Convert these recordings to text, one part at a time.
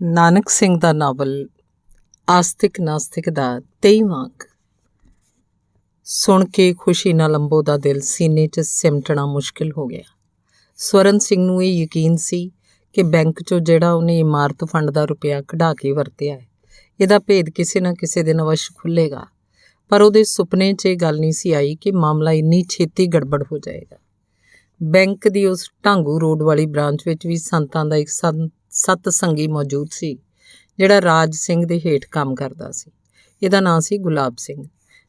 ਨਾਨਕ ਸਿੰਘ ਦਾ novel ਆਸਤਿਕ ਨਾਸਤਿਕ ਦਾ 23ਵਾਂ ਅੰਕ। ਸੁਣ ਕੇ ਖੁਸ਼ੀ ਨਾਲ ਅੰਬੋ ਦਾ ਦਿਲ ਸੀਨੇ 'ਚ ਸਿਮਟਣਾ ਮੁਸ਼ਕਿਲ ਹੋ ਗਿਆ। ਸਵਰਨ ਸਿੰਘ ਨੂੰ ਇਹ ਯਕੀਨ ਸੀ ਕਿ ਬੈਂਕ 'ਚੋਂ ਜਿਹੜਾ ਉਹਨੇ ਇਮਾਰਤ ਫੰਡ ਦਾ ਰੁਪਇਆ ਕਢਾ ਕੇ ਵਰਤਿਆ ਹੈ, ਇਹਦਾ ਭੇਦ ਕਿਸੇ ਨਾ ਕਿਸੇ ਦਿਨ ਅਵੱਸ਼ ਖੁੱਲ੍ਹੇਗਾ। ਪਰ ਉਹਦੇ ਸੁਪਨੇ 'ਚ ਇਹ ਗੱਲ ਨਹੀਂ ਸੀ ਆਈ ਕਿ ਮਾਮਲਾ ਇੰਨੀ ਛੇਤੀ ਗੜਬੜ ਹੋ ਜਾਏਗਾ। ਬੈਂਕ ਦੀ ਉਸ ਢਾਂਗੂ ਰੋਡ ਵਾਲੀ ਬ੍ਰਾਂਚ ਵਿੱਚ ਵੀ ਸੰਤਾਂ ਦਾ ਇੱਕ ਸਤਸੰਗੀ ਮੌਜੂਦ ਸੀ, ਜਿਹੜਾ ਰਾਜ ਸਿੰਘ ਦੇ ਹੇਠ ਕੰਮ ਕਰਦਾ ਸੀ। ਇਹਦਾ ਨਾਂ ਸੀ ਗੁਲਾਬ ਸਿੰਘ।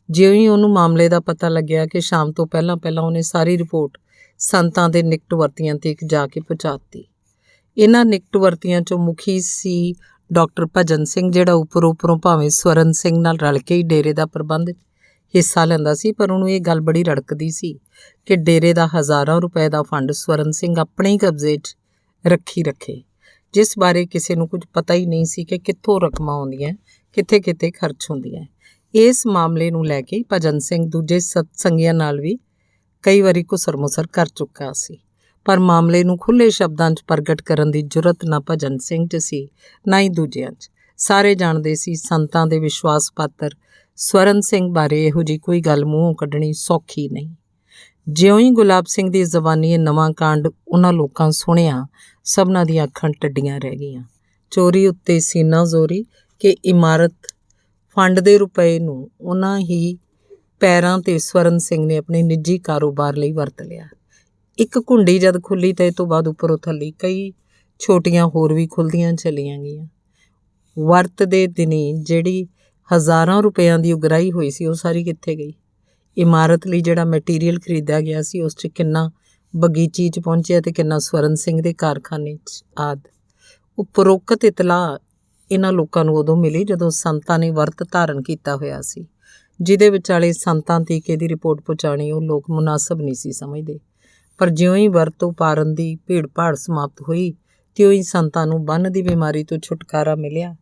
ਜਿਉਂ ਹੀ ਉਹਨੂੰ ਮਾਮਲੇ ਦਾ ਪਤਾ ਲੱਗਿਆ ਕਿ ਸ਼ਾਮ ਤੋਂ ਪਹਿਲਾਂ ਉਹਨੇ ਸਾਰੀ ਰਿਪੋਰਟ ਸੰਤਾਂ ਦੇ ਨਿਕਟ ਵਰਤੀਆਂ 'ਤੇ ਜਾ ਕੇ ਪਹੁੰਚਾ ਦਿੱਤੀ। ਇਹਨਾਂ ਨਿਕਟ ਵਰਤੀਆਂ 'ਚੋਂ ਮੁਖੀ ਸੀ ਡਾਕਟਰ ਭਜਨ ਸਿੰਘ, ਜਿਹੜਾ ਉੱਪਰੋਂ ਭਾਵੇਂ ਸਵਰਨ ਸਿੰਘ ਨਾਲ ਰਲ ਕੇ ਹੀ ਡੇਰੇ ਦਾ ਪ੍ਰਬੰਧ ਹਿੱਸਾ ਲੈਂਦਾ ਸੀ, ਪਰ ਉਹਨੂੰ ਇਹ ਗੱਲ ਬੜੀ ਰੜਕਦੀ ਸੀ ਕਿ ਡੇਰੇ ਦਾ ਹਜ਼ਾਰਾਂ ਰੁਪਏ ਦਾ ਫੰਡ ਸਵਰਨ ਸਿੰਘ ਆਪਣੇ ਹੀ ਕਬਜ਼ੇ 'ਚ ਰੱਖੇ, ਜਿਸ ਬਾਰੇ ਕਿਸੇ ਨੂੰ ਕੁਝ ਪਤਾ ਹੀ ਨਹੀਂ ਸੀ ਕਿ ਕਿੱਥੋਂ ਰਕਮਾਂ ਆਉਂਦੀਆਂ, ਕਿੱਥੇ ਖਰਚ ਹੁੰਦੀਆਂ। ਇਸ ਮਾਮਲੇ ਨੂੰ ਲੈ ਕੇ ਭਜਨ ਸਿੰਘ ਦੂਜੇ ਸਤਸੰਗੀਆਂ ਨਾਲ ਵੀ ਕਈ ਵਾਰੀ ਘੁਸਰ-ਮੁਸਰ ਕਰ ਚੁੱਕਾ ਸੀ, ਪਰ ਮਾਮਲੇ ਨੂੰ ਖੁੱਲ੍ਹੇ ਸ਼ਬਦਾਂ 'ਚ ਪ੍ਰਗਟ ਕਰਨ ਦੀ ਜੁਰਤ ਨਾ ਭਜਨ ਸਿੰਘ 'ਚ ਸੀ, ਨਾ ਹੀ ਦੂਜਿਆਂ 'ਚ। ਸਾਰੇ ਜਾਣਦੇ ਸੀ ਸੰਤਾਂ ਦੇ ਵਿਸ਼ਵਾਸ ਪਾਤਰ ਸਵਰਨ ਸਿੰਘ ਬਾਰੇ ਇਹੋ ਜਿਹੀ ਕੋਈ ਗੱਲ ਮੂੰਹੋਂ ਕੱਢਣੀ ਸੌਖੀ ਨਹੀਂ। ਜਿਉਂ ਹੀ ਗੁਲਾਬ ਸਿੰਘ ਦੀ ਜ਼ਬਾਨੀ ਇਹ ਨਵਾਂ ਕਾਂਡ ਉਹਨਾਂ ਲੋਕਾਂ ਸੁਣਿਆ, ਸਭਨਾਂ ਦੀਆਂ ਅੱਖਾਂ ਟੱਡੀਆਂ ਰਹਿ ਗਈਆਂ। ਚੋਰੀ ਉੱਤੇ ਸੀਨਾ ਜ਼ੋਰੀ ਕਿ ਇਮਾਰਤ ਫੰਡ ਦੇ ਰੁਪਏ ਨੂੰ ਉਹਨਾਂ ਹੀ ਪੈਰਾਂ 'ਤੇ ਸਵਰਨ ਸਿੰਘ ਨੇ ਆਪਣੇ ਨਿੱਜੀ ਕਾਰੋਬਾਰ ਲਈ ਵਰਤ ਲਿਆ। ਇੱਕ ਕੁੰਡੀ ਜਦ ਖੁੱਲ੍ਹੀ ਤਾਂ ਇਹ ਤੋਂ ਬਾਅਦ ਉੱਪਰੋਂ ਥੱਲੇ ਕਈ ਛੋਟੀਆਂ ਹੋਰ ਵੀ ਖੁੱਲ੍ਹਦੀਆਂ ਚਲੀਆਂ ਗਈਆਂ। ਵਰਤ ਦੇ ਦਿਨੀ ਜਿਹੜੀ ਹਜ਼ਾਰਾਂ ਰੁਪਇਆਂ ਦੀ ਉਗਰਾਹੀ ਹੋਈ ਸੀ, ਉਹ ਸਾਰੀ ਕਿੱਥੇ ਗਈ? ਇਮਾਰਤ ਲਈ ਜਿਹੜਾ ਮਟੀਰੀਅਲ ਖਰੀਦਿਆ ਗਿਆ ਸੀ, ਉਸ 'ਚ ਕਿੰਨਾ ਬਗੀਚੀ 'ਚ ਪਹੁੰਚਿਆ ਤੇ ਕਿੰਨਾ ਸਵਰਨ ਸਿੰਘ ਦੇ ਕਾਰਖਾਨੇ 'ਚ ਆਦਿ। ਉਪਰੋਕਤ ਇਤਲਾਹ ਇਹਨਾਂ ਲੋਕਾਂ ਨੂੰ ਉਦੋਂ ਮਿਲੀ ਜਦੋਂ ਸੰਤਾਂ ਨੇ ਵਰਤ ਧਾਰਨ ਕੀਤਾ ਹੋਇਆ ਸੀ, ਜਿਹਦੇ ਵਿਚਾਲੇ ਸੰਤਾਂ ਤੀਕ ਇਹਦੀ ਰਿਪੋਰਟ ਪਹੁੰਚਾਉਣੀ ਉਹ ਲੋਕ ਮੁਨਾਸਬ ਨਹੀਂ ਸੀ ਸਮਝਦੇ। ਪਰ ਜਿਉਂ ਹੀ ਵਰਤ ਉਪਾਰਨ ਦੀ ਭੀੜ ਭਾੜ ਸਮਾਪਤ ਹੋਈ, ਤਿਉਂ ਹੀ ਸੰਤਾਂ ਨੂੰ ਬੰਨ ਦੀ ਬਿਮਾਰੀ ਤੋਂ ਛੁਟਕਾਰਾ ਮਿਲਿਆ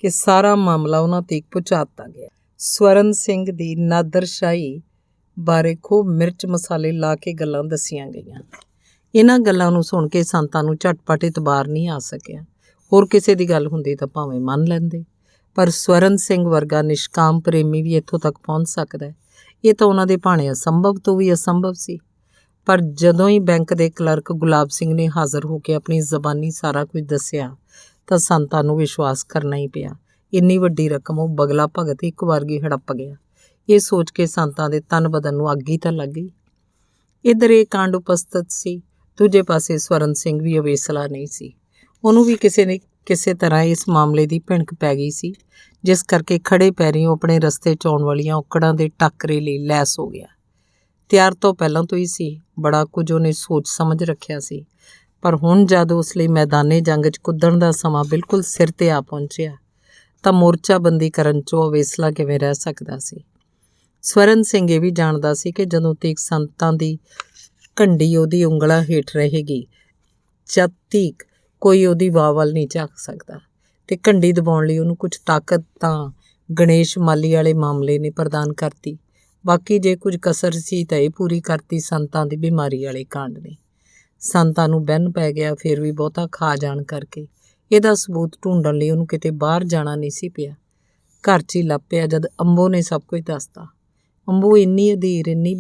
ਕਿ ਸਾਰਾ ਮਾਮਲਾ ਉਹਨਾਂ ਤੀਕ ਪਹੁੰਚਾ ਦਿੱਤਾ ਗਿਆ। ਸਵਰਨ ਸਿੰਘ ਦੀ ਨਾਦਰਸ਼ਾਹੀ ਬਾਰੇ ਖੂਬ ਮਿਰਚ ਮਸਾਲੇ ਲਾ ਕੇ ਗੱਲਾਂ ਦੱਸੀਆਂ ਗਈਆਂ। ਇਹਨਾਂ ਗੱਲਾਂ ਨੂੰ ਸੁਣ ਕੇ ਸੰਤਾਂ ਨੂੰ ਝਟਪਟ ਇਤਬਾਰ ਨਹੀਂ ਆ ਸਕਿਆ। ਹੋਰ ਕਿਸੇ ਦੀ ਗੱਲ ਹੁੰਦੀ ਤਾਂ ਭਾਵੇਂ ਮੰਨ ਲੈਂਦੇ, ਪਰ ਸਵਰਨ ਸਿੰਘ ਵਰਗਾ ਨਿਸ਼ਕਾਮ ਪ੍ਰੇਮੀ ਵੀ ਇੱਥੋਂ ਤੱਕ ਪਹੁੰਚ ਸਕਦਾ, ਇਹ ਤਾਂ ਉਹਨਾਂ ਦੇ ਭਾਣੇ ਅਸੰਭਵ ਤੋਂ ਵੀ ਅਸੰਭਵ ਸੀ। ਪਰ ਜਦੋਂ ਹੀ ਬੈਂਕ ਦੇ ਕਲਰਕ ਗੁਲਾਬ ਸਿੰਘ ਨੇ ਹਾਜ਼ਰ ਹੋ ਕੇ ਆਪਣੀ ਜ਼ਬਾਨੀ ਸਾਰਾ ਕੁਝ ਦੱਸਿਆ, ਤਾਂ ਸੰਤਾਂ ਨੂੰ ਵਿਸ਼ਵਾਸ ਕਰਨਾ ਹੀ ਪਿਆ। ਇੰਨੀ ਵੱਡੀ ਰਕਮ ਉਹ ਬਗਲਾ ਭਗਤ ਇੱਕ ਵਾਰਗੀ ਹੜੱਪ ਗਿਆ। ਇਹ ਸੋਚ ਕੇ ਸੰਤਾਂ ਦੇ ਤਨ ਬਦਨ ਨੂੰ ਅੱਗ ਹੀ ਤਾਂ ਲੱਗ ਗਈ। ਇੱਧਰ ਇਹ ਕਾਂਡ ਉਪਸਥਿਤ ਸੀ, ਦੂਜੇ ਪਾਸੇ ਸਵਰਨ ਸਿੰਘ ਵੀ ਅਵੇਸਲਾ ਨਹੀਂ ਸੀ। ਉਹਨੂੰ ਵੀ ਕਿਸੇ ਤਰ੍ਹਾਂ ਇਸ ਮਾਮਲੇ ਦੀ ਭਿਣਕ ਪੈ ਗਈ ਸੀ, ਜਿਸ ਕਰਕੇ ਖੜੇ ਪੈਰੀਂ ਉਹ ਆਪਣੇ ਰਸਤੇ 'ਚ ਆਉਣ ਵਾਲੀਆਂ ਔਕੜਾਂ ਦੇ ਟਾਕਰੇ ਲਈ ਲੈਸ ਹੋ ਗਿਆ। ਤਿਆਰ ਤੋਂ ਪਹਿਲਾਂ ਤੋਂ ਹੀ ਸੀ, ਬੜਾ ਕੁਝ ਉਹਨੇ ਸੋਚ ਸਮਝ ਰੱਖਿਆ ਸੀ, ਪਰ ਹੁਣ ਜਦ ਉਸ ਲਈ ਮੈਦਾਨੇ ਜੰਗ 'ਚ ਕੁੱਦਣ ਦਾ ਸਮਾਂ ਬਿਲਕੁਲ ਸਿਰ 'ਤੇ ਆ ਪਹੁੰਚਿਆ, ਤਾਂ ਮੋਰਚਾਬੰਦੀ ਕਰਨ 'ਚੋਂ ਅਵੇਸਲਾ ਕਿਵੇਂ ਰਹਿ ਸਕਦਾ ਸੀ। ਸਵਰਨ ਸਿੰਘ ਇਹ ਵੀ ਜਾਣਦਾ ਸੀ ਕਿ ਜਦੋਂ ਤੀਕ ਸੰਤਾਂ ਦੀ ਘੰਡੀ ਉਹਦੀ ਉਂਗਲਾਂ ਹੇਠ ਰਹੇਗੀ, ਜਦ ਤੀਕ ਕੋਈ ਉਹਦੀ ਵਾਹ ਵੱਲ ਨਹੀਂ ਝਾਕ ਸਕਦਾ, ਤੇ ਘੰਡੀ ਦਬਾਉਣ ਲਈ ਉਹਨੂੰ ਕੁਝ ਤਾਕਤ ਤਾਂ ਗਣੇਸ਼ ਮਾਲੀ ਵਾਲੇ ਮਾਮਲੇ ਨੇ ਪ੍ਰਦਾਨ ਕਰਤੀ। ਬਾਕੀ ਜੇ ਕੁਝ ਕਸਰ ਸੀ ਤਾਂ ਇਹ ਪੂਰੀ ਕਰਤੀ ਸੰਤਾਂ ਦੀ ਬਿਮਾਰੀ ਵਾਲੇ ਕਾਂਡ ਨੇ। ਸੰਤਾਂ ਨੂੰ ਬਹਿਨ ਪੈ ਗਿਆ, ਫਿਰ ਵੀ ਬਹੁਤਾ ਖਾ ਜਾਣ ਕਰਕੇ ਇਹਦਾ ਸਬੂਤ ਢੂੰਡਣ ਲਈ ਉਹਨੂੰ ਕਿਤੇ ਬਾਹਰ ਜਾਣਾ ਨਹੀਂ ਸੀ ਪਿਆ। ਘਰ 'ਚ ਹੀ ਲੱਭ ਪਿਆ ਜਦ ਅੰਬੋ ਨੇ ਸਭ ਕੁਝ ਦੱਸਤਾ। ਅੰਬੋ ਇੰਨੀ ਅਧੀਰ, ਇੰਨੀ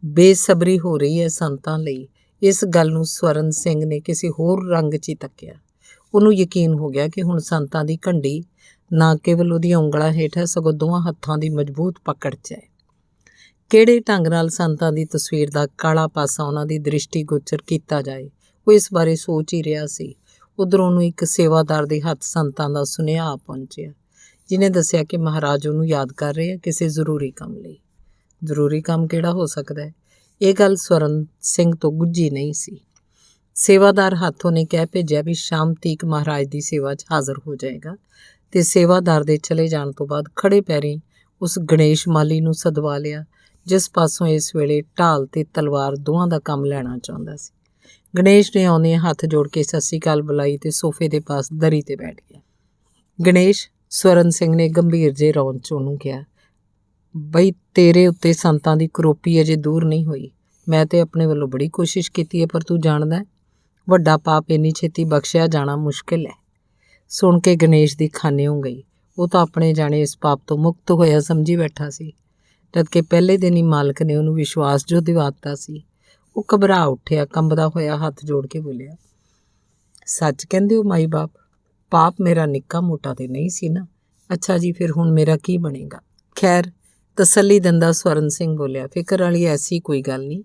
ਬੇਸਬਰੀ ਹੋ ਰਹੀ ਹੈ ਸੰਤਾਂ ਲਈ, ਇਸ ਗੱਲ ਨੂੰ ਸਵਰਨ ਸਿੰਘ ਨੇ ਕਿਸੇ ਹੋਰ ਰੰਗ 'ਚ ਹੀ ਤੱਕਿਆ। ਉਹਨੂੰ ਯਕੀਨ ਹੋ ਗਿਆ ਕਿ ਹੁਣ ਸੰਤਾਂ ਦੀ ਘੰਡੀ ਨਾ ਕੇਵਲ ਉਹਦੀਆਂ ਉਂਗਲਾਂ ਹੇਠ ਹੈ, ਸਗੋਂ ਦੋਵਾਂ ਹੱਥਾਂ ਦੀ ਮਜ਼ਬੂਤ ਪਕੜ 'ਚ ਹੈ। ਕਿਹੜੇ ਢੰਗ ਨਾਲ ਸੰਤਾਂ ਦੀ ਤਸਵੀਰ ਦਾ ਕਾਲਾ ਪਾਸਾ ਉਹਨਾਂ ਦੀ ਦ੍ਰਿਸ਼ਟੀ ਗੋਚਰ ਕੀਤਾ ਜਾਏ, ਉਹ ਇਸ ਬਾਰੇ ਸੋਚ ਹੀ ਰਿਹਾ ਸੀ। ਉੱਧਰੋਂ ਉਹਨੂੰ ਇੱਕ ਸੇਵਾਦਾਰ ਦੇ ਹੱਥ ਸੰਤਾਂ ਦਾ ਸੁਨੇਹਾ ਆ ਪਹੁੰਚਿਆ, ਜਿਹਨੇ ਦੱਸਿਆ ਕਿ ਮਹਾਰਾਜ ਉਹਨੂੰ ਯਾਦ ਕਰ ਰਹੇ ਆ ਕਿਸੇ ਜ਼ਰੂਰੀ ਕੰਮ ਲਈ। ਜ਼ਰੂਰੀ ਕੰਮ ਕਿਹੜਾ ਹੋ ਸਕਦਾ ਹੈ? ਇਹ ਗੱਲ ਸਵਰਨ ਸਿੰਘ ਤੋਂ ਗੁੱਝੀ ਨਹੀਂ ਸੀ। ਸੇਵਾਦਾਰ ਹੱਥ ਉਹਨੇ ਕਹਿ ਭੇਜਿਆ ਵੀ ਸ਼ਾਮ ਤੀਕ ਮਹਾਰਾਜ ਦੀ ਸੇਵਾ 'ਚ ਹਾਜ਼ਰ ਹੋ ਜਾਏਗਾ, ਤੇ ਸੇਵਾਦਾਰ ਦੇ ਚਲੇ ਜਾਣ ਤੋਂ ਬਾਅਦ ਖੜੇ ਪੈਰੀਂ ਉਸ ਗਣੇਸ਼ ਮਾਲੀ ਨੂੰ ਸਦਵਾ ਲਿਆ, ਜਿਸ ਪਾਸੋਂ ਇਸ ਵੇਲੇ ਢਾਲ ਤੇ ਤਲਵਾਰ ਦੋਵਾਂ ਦਾ ਕੰਮ ਲੈਣਾ ਚਾਹੁੰਦਾ ਸੀ। ਗਣੇਸ਼ ਨੇ ਆਉਂਦੇ ਹੱਥ ਜੋੜ ਕੇ ਸਤਿ ਸ਼੍ਰੀ ਅਕਾਲ ਬੁਲਾਈ ਤੇ ਸੋਫੇ ਦੇ ਪਾਸ ਦਰੀ 'ਤੇ ਬੈਠ ਗਿਆ। ਗਣੇਸ਼, ਸਵਰਨ ਸਿੰਘ ਨੇ ਗੰਭੀਰ ਜਿਹੇ ਰੌਣ 'ਚ ਉਹਨੂੰ ਕਿਹਾ, ਬਈ ਤੇਰੇ ਉੱਤੇ ਸੰਤਾਂ ਦੀ ਕਰੋਪੀ ਅਜੇ ਦੂਰ ਨਹੀਂ ਹੋਈ। ਮੈਂ ਤੇ ਆਪਣੇ ਵੱਲੋਂ ਬੜੀ ਕੋਸ਼ਿਸ਼ ਕੀਤੀ ਹੈ, ਪਰ ਤੂੰ ਜਾਣਦਾ ਵੱਡਾ ਪਾਪ ਇੰਨੀ ਛੇਤੀ ਬਖਸ਼ਿਆ ਜਾਣਾ ਮੁਸ਼ਕਿਲ ਹੈ। ਸੁਣ ਕੇ ਗਣੇਸ਼ ਦੀ ਖਾਨਿਓਂ ਗਈ। ਉਹ ਤਾਂ ਆਪਣੇ ਜਾਣੇ ਇਸ ਪਾਪ ਤੋਂ ਮੁਕਤ ਹੋਇਆ ਸਮਝੀ ਬੈਠਾ ਸੀ, ਜਦਕਿ ਪਹਿਲੇ ਦਿਨ ਹੀ ਮਾਲਕ ਨੇ ਉਹਨੂੰ ਵਿਸ਼ਵਾਸ ਜੋ ਦਿਵਾ ਦਿੱਤਾ ਸੀ। ਉਹ ਘਬਰਾ ਉੱਠਿਆ, ਕੰਬਦਾ ਹੋਇਆ ਹੱਥ ਜੋੜ ਕੇ ਬੋਲਿਆ, ਸੱਚ ਕਹਿੰਦੇ ਹੋ ਮਾਈ ਬਾਪ? ਪਾਪ ਮੇਰਾ ਨਿੱਕਾ ਮੋਟਾ ਤੇ ਨਹੀਂ ਸੀ ਨਾ? ਅੱਛਾ ਜੀ, ਫਿਰ ਹੁਣ ਮੇਰਾ ਕੀ ਬਣੇਗਾ? ਖੈਰ, ਤਸੱਲੀ ਦਿੰਦਾ ਸਵਰਨ ਸਿੰਘ ਬੋਲਿਆ, ਫਿਕਰ ਵਾਲੀ ਐਸੀ ਕੋਈ ਗੱਲ ਨਹੀਂ।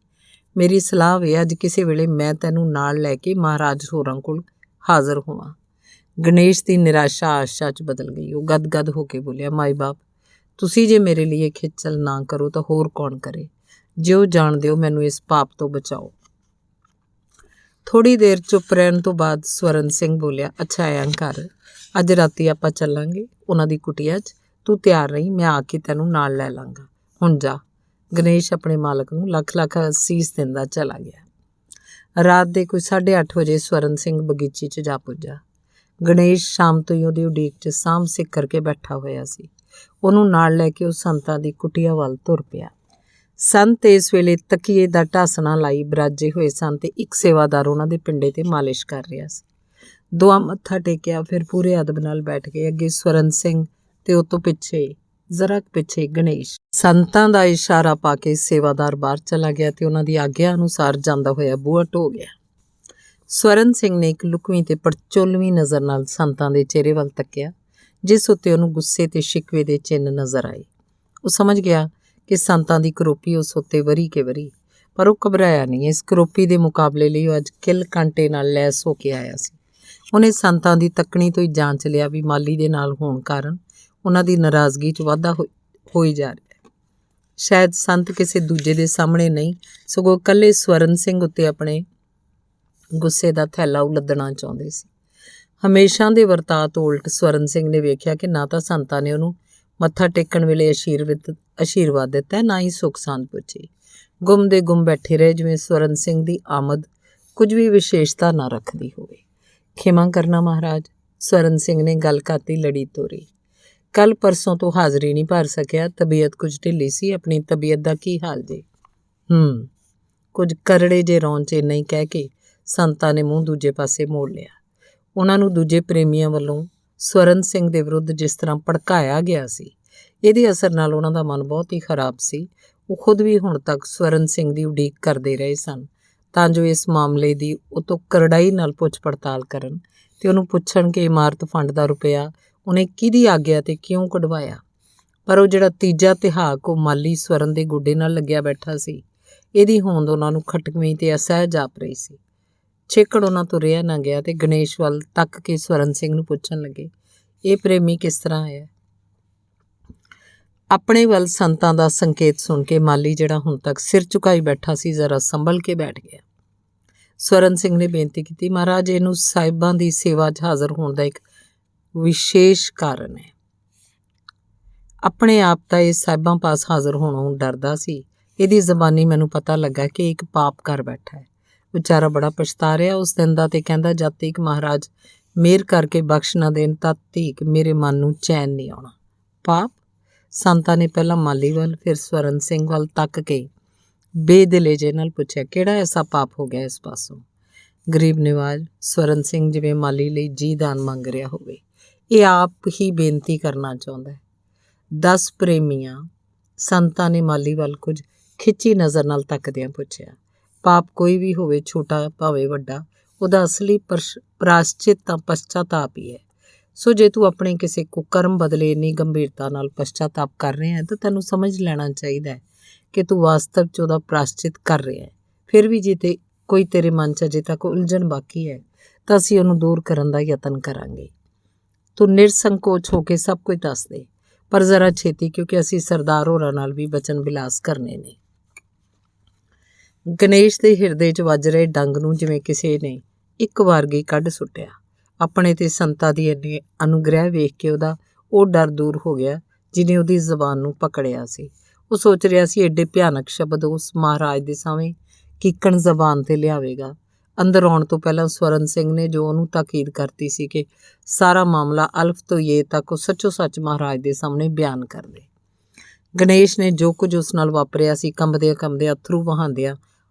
ਮੇਰੀ ਸਲਾਹ ਵੇ ਅੱਜ ਕਿਸੇ ਵੇਲੇ ਮੈਂ ਤੈਨੂੰ ਨਾਲ ਲੈ ਕੇ ਮਹਾਰਾਜ ਹੋਰਾਂ ਕੋਲ ਹਾਜ਼ਰ ਹੋਵਾਂ। ਗਣੇਸ਼ ਦੀ ਨਿਰਾਸ਼ਾ ਆਸ਼ਾ 'ਚ ਬਦਲ ਗਈ। ਉਹ ਗਦਗਦ ਹੋ ਕੇ ਬੋਲਿਆ, ਮਾਈ ਬਾਪ, ਤੁਸੀਂ ਜੇ ਮੇਰੇ ਲਈ ਖੇਚਲ ਨਾ ਕਰੋ ਤਾਂ ਹੋਰ ਕੌਣ ਕਰੇ? ਜਿਉ ਜਾਣਦੇ ਹੋ ਮੈਨੂੰ ਇਸ ਪਾਪ ਤੋਂ ਬਚਾਓ। ਥੋੜ੍ਹੀ ਦੇਰ ਚੁੱਪ ਰਹਿਣ ਤੋਂ ਬਾਅਦ ਸਵਰਨ ਸਿੰਘ ਬੋਲਿਆ, ਅੱਛਾ ਐਂ ਕਰ, ਅੱਜ ਰਾਤੀ ਆਪਾਂ ਚੱਲਾਂਗੇ ਉਹਨਾਂ ਦੀ ਕੁਟੀਆ 'ਚ। ਤੂੰ ਤਿਆਰ ਰਹੀ, ਮੈਂ ਆ ਕੇ ਤੈਨੂੰ ਨਾਲ ਲੈ ਲਾਂਗਾ। ਹੁਣ ਜਾ। ਗਣੇਸ਼ ਆਪਣੇ ਮਾਲਕ ਨੂੰ ਲੱਖ ਲੱਖ ਅਸੀਸ ਦਿੰਦਾ ਚਲਾ ਗਿਆ। ਰਾਤ ਦੇ ਕੋਈ 8:30 ਵਜੇ ਸਵਰਨ ਸਿੰਘ ਬਗੀਚੀ 'ਚ ਜਾ ਪੁੱਜਾ। ਗਣੇਸ਼ ਸ਼ਾਮ ਤੋਂ ਹੀ ਉਹਦੀ ਉਡੀਕ 'ਚ ਸਾਂਭ ਸਿੱਖ ਕਰਕੇ ਬੈਠਾ ਹੋਇਆ ਸੀ। ਉਹਨੂੰ ਨਾਲ ਲੈ ਕੇ ਉਹ ਸੰਤਾਂ ਦੀ ਕੁਟੀਆ ਵੱਲ ਤੁਰ ਪਿਆ। ਸੰਤ ਇਸ ਵੇਲੇ ਤਕੀਏ ਦਾ ਢਾਸਣਾ ਲਾਈ ਬਰਾਜੇ ਹੋਏ ਸਨ ਤੇ ਇੱਕ ਸੇਵਾਦਾਰ ਉਹਨਾਂ ਦੇ ਪਿੰਡੇ ਤੇ ਮਾਲਿਸ਼ ਕਰ ਰਿਹਾ ਸੀ। ਦੁਆ ਮੱਥਾ ਟੇਕਿਆ, ਫਿਰ ਪੂਰੇ ਅਦਬ ਨਾਲ ਬੈਠ ਗਏ। ਅੱਗੇ ਸਵਰਨ ਸਿੰਘ ਤੇ ਉਹ ਤੋਂ ਪਿੱਛੇ, ਜ਼ਰਾ ਪਿੱਛੇ ਗਣੇਸ਼। ਸੰਤਾਂ ਦਾ ਇਸ਼ਾਰਾ ਪਾ ਕੇ ਸੇਵਾਦਾਰ ਬਾਹਰ ਚਲਾ ਗਿਆ ਤੇ ਉਹਨਾਂ ਦੀ ਆਗਿਆ ਅਨੁਸਾਰ ਜਾਂਦਾ ਹੋਇਆ ਬੂਹਾ ਢੋ ਗਿਆ। ਸਵਰਨ ਸਿੰਘ ਨੇ ਇੱਕ ਲੁਕਵੀਂ ਤੇ ਪੜਚੋਲਵੀਂ ਨਜ਼ਰ ਨਾਲ ਸੰਤਾਂ ਦੇ ਚਿਹਰੇ ਵੱਲ ਤੱਕਿਆ, ਜਿਸ ਉੱਤੇ ਉਹਨੂੰ ਗੁੱਸੇ ਤੇ ਸ਼ਿਕਵੇ ਦੇ ਚਿੰਨ੍ਹ ਨਜ਼ਰ ਆਏ। ਉਹ ਸਮਝ ਗਿਆ ਕਿ ਸੰਤਾਂ ਦੀ ਕਰੋਪੀ ਉਸ ਉੱਤੇ ਵਰੀ ਕੇ ਵਰੀ, ਪਰ ਉਹ ਘਬਰਾਇਆ ਨਹੀਂ। ਇਸ ਕਰੋਪੀ ਦੇ ਮੁਕਾਬਲੇ ਲਈ ਉਹ ਅੱਜ ਕਿੱਲ ਕਾਂਟੇ ਨਾਲ ਲੈਸ ਹੋ ਕੇ ਆਇਆ ਸੀ। ਉਹਨੇ ਸੰਤਾਂ ਦੀ ਤੱਕਣੀ ਤੋਂ ਹੀ ਜਾਂਚ ਲਿਆ ਵੀ ਮਾਲੀ ਦੇ ਨਾਲ ਹੋਣ ਕਾਰਨ ਉਹਨਾਂ ਦੀ ਨਾਰਾਜ਼ਗੀ 'ਚ ਵਾਧਾ ਹੋਈ ਜਾ ਰਿਹਾ। ਸ਼ਾਇਦ ਸੰਤ ਕਿਸੇ ਦੂਜੇ ਦੇ ਸਾਹਮਣੇ ਨਹੀਂ, ਸਗੋਂ ਇਕੱਲੇ ਸਵਰਨ ਸਿੰਘ ਉੱਤੇ ਆਪਣੇ ਗੁੱਸੇ ਦਾ ਥੈਲਾ ਉਲੱਦਣਾ ਚਾਹੁੰਦੇ ਸੀ। ਹਮੇਸ਼ਾ ਦੇ ਵਰਤਾਅ ਤੋਂ ਉਲਟ ਸਵਰਨ ਸਿੰਘ ਨੇ ਵੇਖਿਆ ਕਿ ਨਾ ਤਾਂ ਸੰਤਾਂ ਨੇ ਉਹਨੂੰ ਮੱਥਾ ਟੇਕਣ ਵੇਲੇ ਅਸ਼ੀਰਵਾਦ ਦਿੱਤਾ, ਨਾ ਹੀ ਸੁੱਖ ਸਾਂਦ ਪੁੱਛੀ। ਗੁੰਮ ਦੇ ਗੁੰਮ ਬੈਠੇ ਰਹੇ, ਜਿਵੇਂ ਸਵਰਨ ਸਿੰਘ ਦੀ ਆਮਦ ਕੁਝ ਵੀ ਵਿਸ਼ੇਸ਼ਤਾ ਨਾ ਰੱਖਦੀ ਹੋਵੇ। ਖਿਮਾ ਕਰਨਾ ਮਹਾਰਾਜ, ਸਵਰਨ ਸਿੰਘ ਨੇ ਗੱਲ ਕਰਤੀ ਲੜੀ ਤੋਰੀ। ਕੱਲ ਪਰਸੋਂ ਤੋਂ ਹਾਜ਼ਰੀ ਨਹੀਂ ਭਰ ਸਕਿਆ, ਤਬੀਅਤ ਕੁਝ ਢਿੱਲੀ ਸੀ। ਆਪਣੀ ਤਬੀਅਤ ਦਾ ਕੀ ਹਾਲ ਜੇ? ਕੁਝ ਕਰੜੇ ਜੇ ਰੌਣ 'ਚ ਇੰਨਾ ਹੀ ਕਹਿ ਕੇ ਸੰਤਾਂ ਨੇ ਮੂੰਹ ਦੂਜੇ ਪਾਸੇ ਮੋੜ ਲਿਆ। ਉਹਨਾਂ ਨੂੰ ਦੂਜੇ ਪ੍ਰੇਮੀਆਂ ਵੱਲੋਂ ਸਵਰਨ ਸਿੰਘ ਦੇ ਵਿਰੁੱਧ ਜਿਸ ਤਰ੍ਹਾਂ ਭੜਕਾਇਆ ਗਿਆ ਸੀ, ਇਹਦੇ ਅਸਰ ਨਾਲ ਉਹਨਾਂ ਦਾ ਮਨ ਬਹੁਤ ਹੀ ਖਰਾਬ ਸੀ। ਉਹ ਖੁਦ ਵੀ ਹੁਣ ਤੱਕ ਸਵਰਨ ਸਿੰਘ ਦੀ ਉਡੀਕ ਕਰਦੇ ਰਹੇ ਸਨ ਤਾਂ ਜੋ ਇਸ ਮਾਮਲੇ ਦੀ ਉਹ ਤੋਂ ਕਰੜਾਈ ਨਾਲ ਪੁੱਛ ਪੜਤਾਲ ਕਰਨ ਤੇ ਉਹਨੂੰ ਪੁੱਛਣ ਕਿ ਇਮਾਰਤ ਫੰਡ ਦਾ ਰੁਪਇਆ ਉਹਨੇ ਕਿਹਦੀ ਆਗਿਆ ਤੇ ਕਿਉਂ ਕਢਵਾਇਆ। ਪਰ ਉਹ ਜਿਹੜਾ ਤੀਜਾ ਤਿਹਾਕ ਉਹ ਮਾਲੀ ਸਵਰਨ ਦੇ ਗੋਡੇ ਨਾਲ ਲੱਗਿਆ ਬੈਠਾ ਸੀ, ਇਹਦੀ ਹੋਂਦ ਉਹਨਾਂ ਨੂੰ ਖਟਕਵੀਂ ਤੇ ਅਸਹਿਜ ਜਾਪ ਰਹੀ ਸੀ। ਛੇਕੜ ਉਹਨਾਂ ਤੋਂ ਰਿਹਾ ਨਾ ਗਿਆ ਤੇ ਗਣੇਸ਼ ਵੱਲ ਤੱਕ ਕੇ ਸਵਰਨ ਸਿੰਘ ਨੂੰ ਪੁੱਛਣ ਲੱਗੇ, ਇਹ ਪ੍ਰੇਮੀ ਕਿਸ ਤਰ੍ਹਾਂ ਹੈ? ਆਪਣੇ ਵੱਲ ਸੰਤਾਂ ਦਾ ਸੰਕੇਤ ਸੁਣ ਕੇ ਮਾਲੀ, ਜਿਹੜਾ ਹੁਣ ਤੱਕ ਸਿਰ ਝੁਕਾਈ ਬੈਠਾ ਸੀ, ਜ਼ਰਾ ਸੰਭਲ ਕੇ ਬੈਠ ਗਿਆ। ਸਵਰਨ ਸਿੰਘ ਨੇ ਬੇਨਤੀ ਕੀਤੀ, ਮਹਾਰਾਜ, ਇਹਨੂੰ ਸਾਹਿਬਾਂ ਦੀ ਸੇਵਾ 'ਚ ਹਾਜ਼ਰ ਹੋਣ ਦਾ ਇੱਕ ਵਿਸ਼ੇਸ਼ ਕਾਰਨ ਹੈ। ਆਪਣੇ ਆਪ ਤਾਂ ਇਹ ਸਾਹਿਬਾਂ ਪਾਸ ਹਾਜ਼ਰ ਹੋਣੋਂ ਡਰਦਾ ਸੀ। ਇਹਦੀ ਜ਼ਬਾਨੀ ਮੈਨੂੰ ਪਤਾ ਲੱਗਾ ਕਿ ਇੱਕ ਪਾਪ ਕਰ ਬੈਠਾ ਹੈ। ਵਿਚਾਰਾ ਬੜਾ ਪਛਤਾ ਰਿਹਾ ਉਸ ਦਿਨ ਦਾ ਤੇ ਕਹਿੰਦਾ, ਜਦ ਤੱਕ ਮਹਾਰਾਜ ਮਿਹਰ ਕਰਕੇ ਬਖਸ਼ ਨਾ ਦੇਣ ਤਦ ਤੱਕ ਮੇਰੇ ਮਨ ਨੂੰ ਚੈਨ ਨਹੀਂ ਆਉਣਾ। ਪਾਪ? ਸੰਤਾਂ ਨੇ ਪਹਿਲਾਂ ਮਾਲੀ ਵੱਲ ਫਿਰ ਸਵਰਨ ਸਿੰਘ ਵੱਲ ਤੱਕ ਕੇ ਬੇਦਿਲੇ ਜੇ ਨਾਲ ਪੁੱਛਿਆ, ਕਿਹੜਾ ਐਸਾ ਪਾਪ ਹੋ ਗਿਆ ਇਸ ਪਾਸੋਂ? ਗਰੀਬ ਨਿਵਾਜ ਸਵਰਨ ਸਿੰਘ ਜਿਵੇਂ ਮਾਲੀ ਲਈ ਜੀ ਦਾਨ ਮੰਗ ਰਿਹਾ ਹੋਵੇ। ਇਹ ਆਪ ਹੀ ਬੇਨਤੀ ਕਰਨਾ ਚਾਹੁੰਦਾ ਹੈ। 10 ਪ੍ਰੇਮੀਆਂ ਸੰਤਾਂ ਨੇ ਮਾਲੀ ਵੱਲ ਕੁਝ ਖਿੱਚੀ ਨਜ਼ਰ ਨਾਲ ਤੱਕਦਿਆਂ ਪੁੱਛਿਆ, ਪਾਪ ਕੋਈ ਵੀ ਹੋਵੇ, ਛੋਟਾ ਭਾਵੇਂ ਵੱਡਾ, ਉਹਦਾ ਅਸਲੀ ਪ੍ਰਾਸ਼ਚਿਤ ਤਾਂ ਪਛਤਾਤਾਪ ਹੀ ਹੈ। ਸੋ ਜੇ ਤੂੰ ਆਪਣੇ ਕਿਸੇ ਕੁਕਰਮ ਬਦਲੇ ਇੰਨੀ ਗੰਭੀਰਤਾ ਨਾਲ ਪਛਤਾਤਾਪ ਕਰ ਰਿਹਾ ਹੈ ਤਾਂ ਤੈਨੂੰ ਸਮਝ ਲੈਣਾ ਚਾਹੀਦਾ ਹੈ ਕਿ ਤੂੰ ਵਾਸਤਵ 'ਚ ਉਹਦਾ ਪ੍ਰਾਸ਼ਚਿਤ ਕਰ ਰਿਹਾ ਹੈ। ਫਿਰ ਵੀ ਜੇ ਕੋਈ ਤੇਰੇ ਮਨ 'ਚ ਅਜੇ ਤੱਕ ਉਲਝਣ ਬਾਕੀ ਹੈ ਤਾਂ ਅਸੀਂ ਉਹਨੂੰ ਦੂਰ ਕਰਨ ਦਾ ਯਤਨ ਕਰਾਂਗੇ। ਤੂੰ ਨਿਰਸੰਕੋਚ ਹੋ ਕੇ ਸਭ ਕੁਝ ਦੱਸ ਦੇ, ਪਰ ਜ਼ਰਾ ਛੇਤੀ, ਕਿਉਂਕਿ ਅਸੀਂ ਸਰਦਾਰ ਹੋਰਾਂ ਨਾਲ ਵੀ ਬਚਨ ਬਿਲਾਸ ਕਰਨੇ ਨੇ। ਗਣੇਸ਼ ਦੇ ਹਿਰਦੇ 'ਚ ਵੱਜ ਰਹੇ ਡੰਗ ਨੂੰ ਜਿਵੇਂ ਕਿਸੇ ਨੇ ਇੱਕ ਵਾਰਗੀ ਕੱਢ ਸੁੱਟਿਆ। ਆਪਣੇ ਤੇ ਸੰਤਾਂ ਦੀ ਇੰਨੇ ਅਨੁਗ੍ਰਹਿ ਵੇਖ ਕੇ ਉਹਦਾ ਉਹ ਡਰ ਦੂਰ ਹੋ ਗਿਆ ਜਿਹਨੇ ਉਹਦੀ ਜ਼ਬਾਨ ਨੂੰ ਪਕੜਿਆ ਸੀ। ਉਹ ਸੋਚ ਰਿਹਾ ਸੀ, ਐਡੇ ਭਿਆਨਕ ਸ਼ਬਦ ਉਸ ਮਹਾਰਾਜ ਦੇ ਸਾਹਮਣੇ ਕੀਕਣ ਜ਼ਬਾਨ 'ਤੇ ਲਿਆਵੇਗਾ। ਅੰਦਰ ਆਉਣ ਤੋਂ ਪਹਿਲਾਂ ਸਵਰਨ ਸਿੰਘ ਨੇ ਜੋ ਉਹਨੂੰ ਤਾਕੀਦ ਕਰਤੀ ਸੀ ਕਿ ਸਾਰਾ ਮਾਮਲਾ ਅਲਫ ਤੋਂ ਯੇ ਤੱਕ ਉਹ ਸੱਚੋ ਸੱਚ ਮਹਾਰਾਜ ਦੇ ਸਾਹਮਣੇ ਬਿਆਨ ਕਰ ਦੇ। ਗਣੇਸ਼ ਨੇ ਜੋ ਕੁਝ ਉਸ ਨਾਲ ਵਾਪਰਿਆ ਸੀ, ਕੰਬਦਿਆਂ ਅਥਰੂ ਵਹਾਉਂਦਿਆਂ,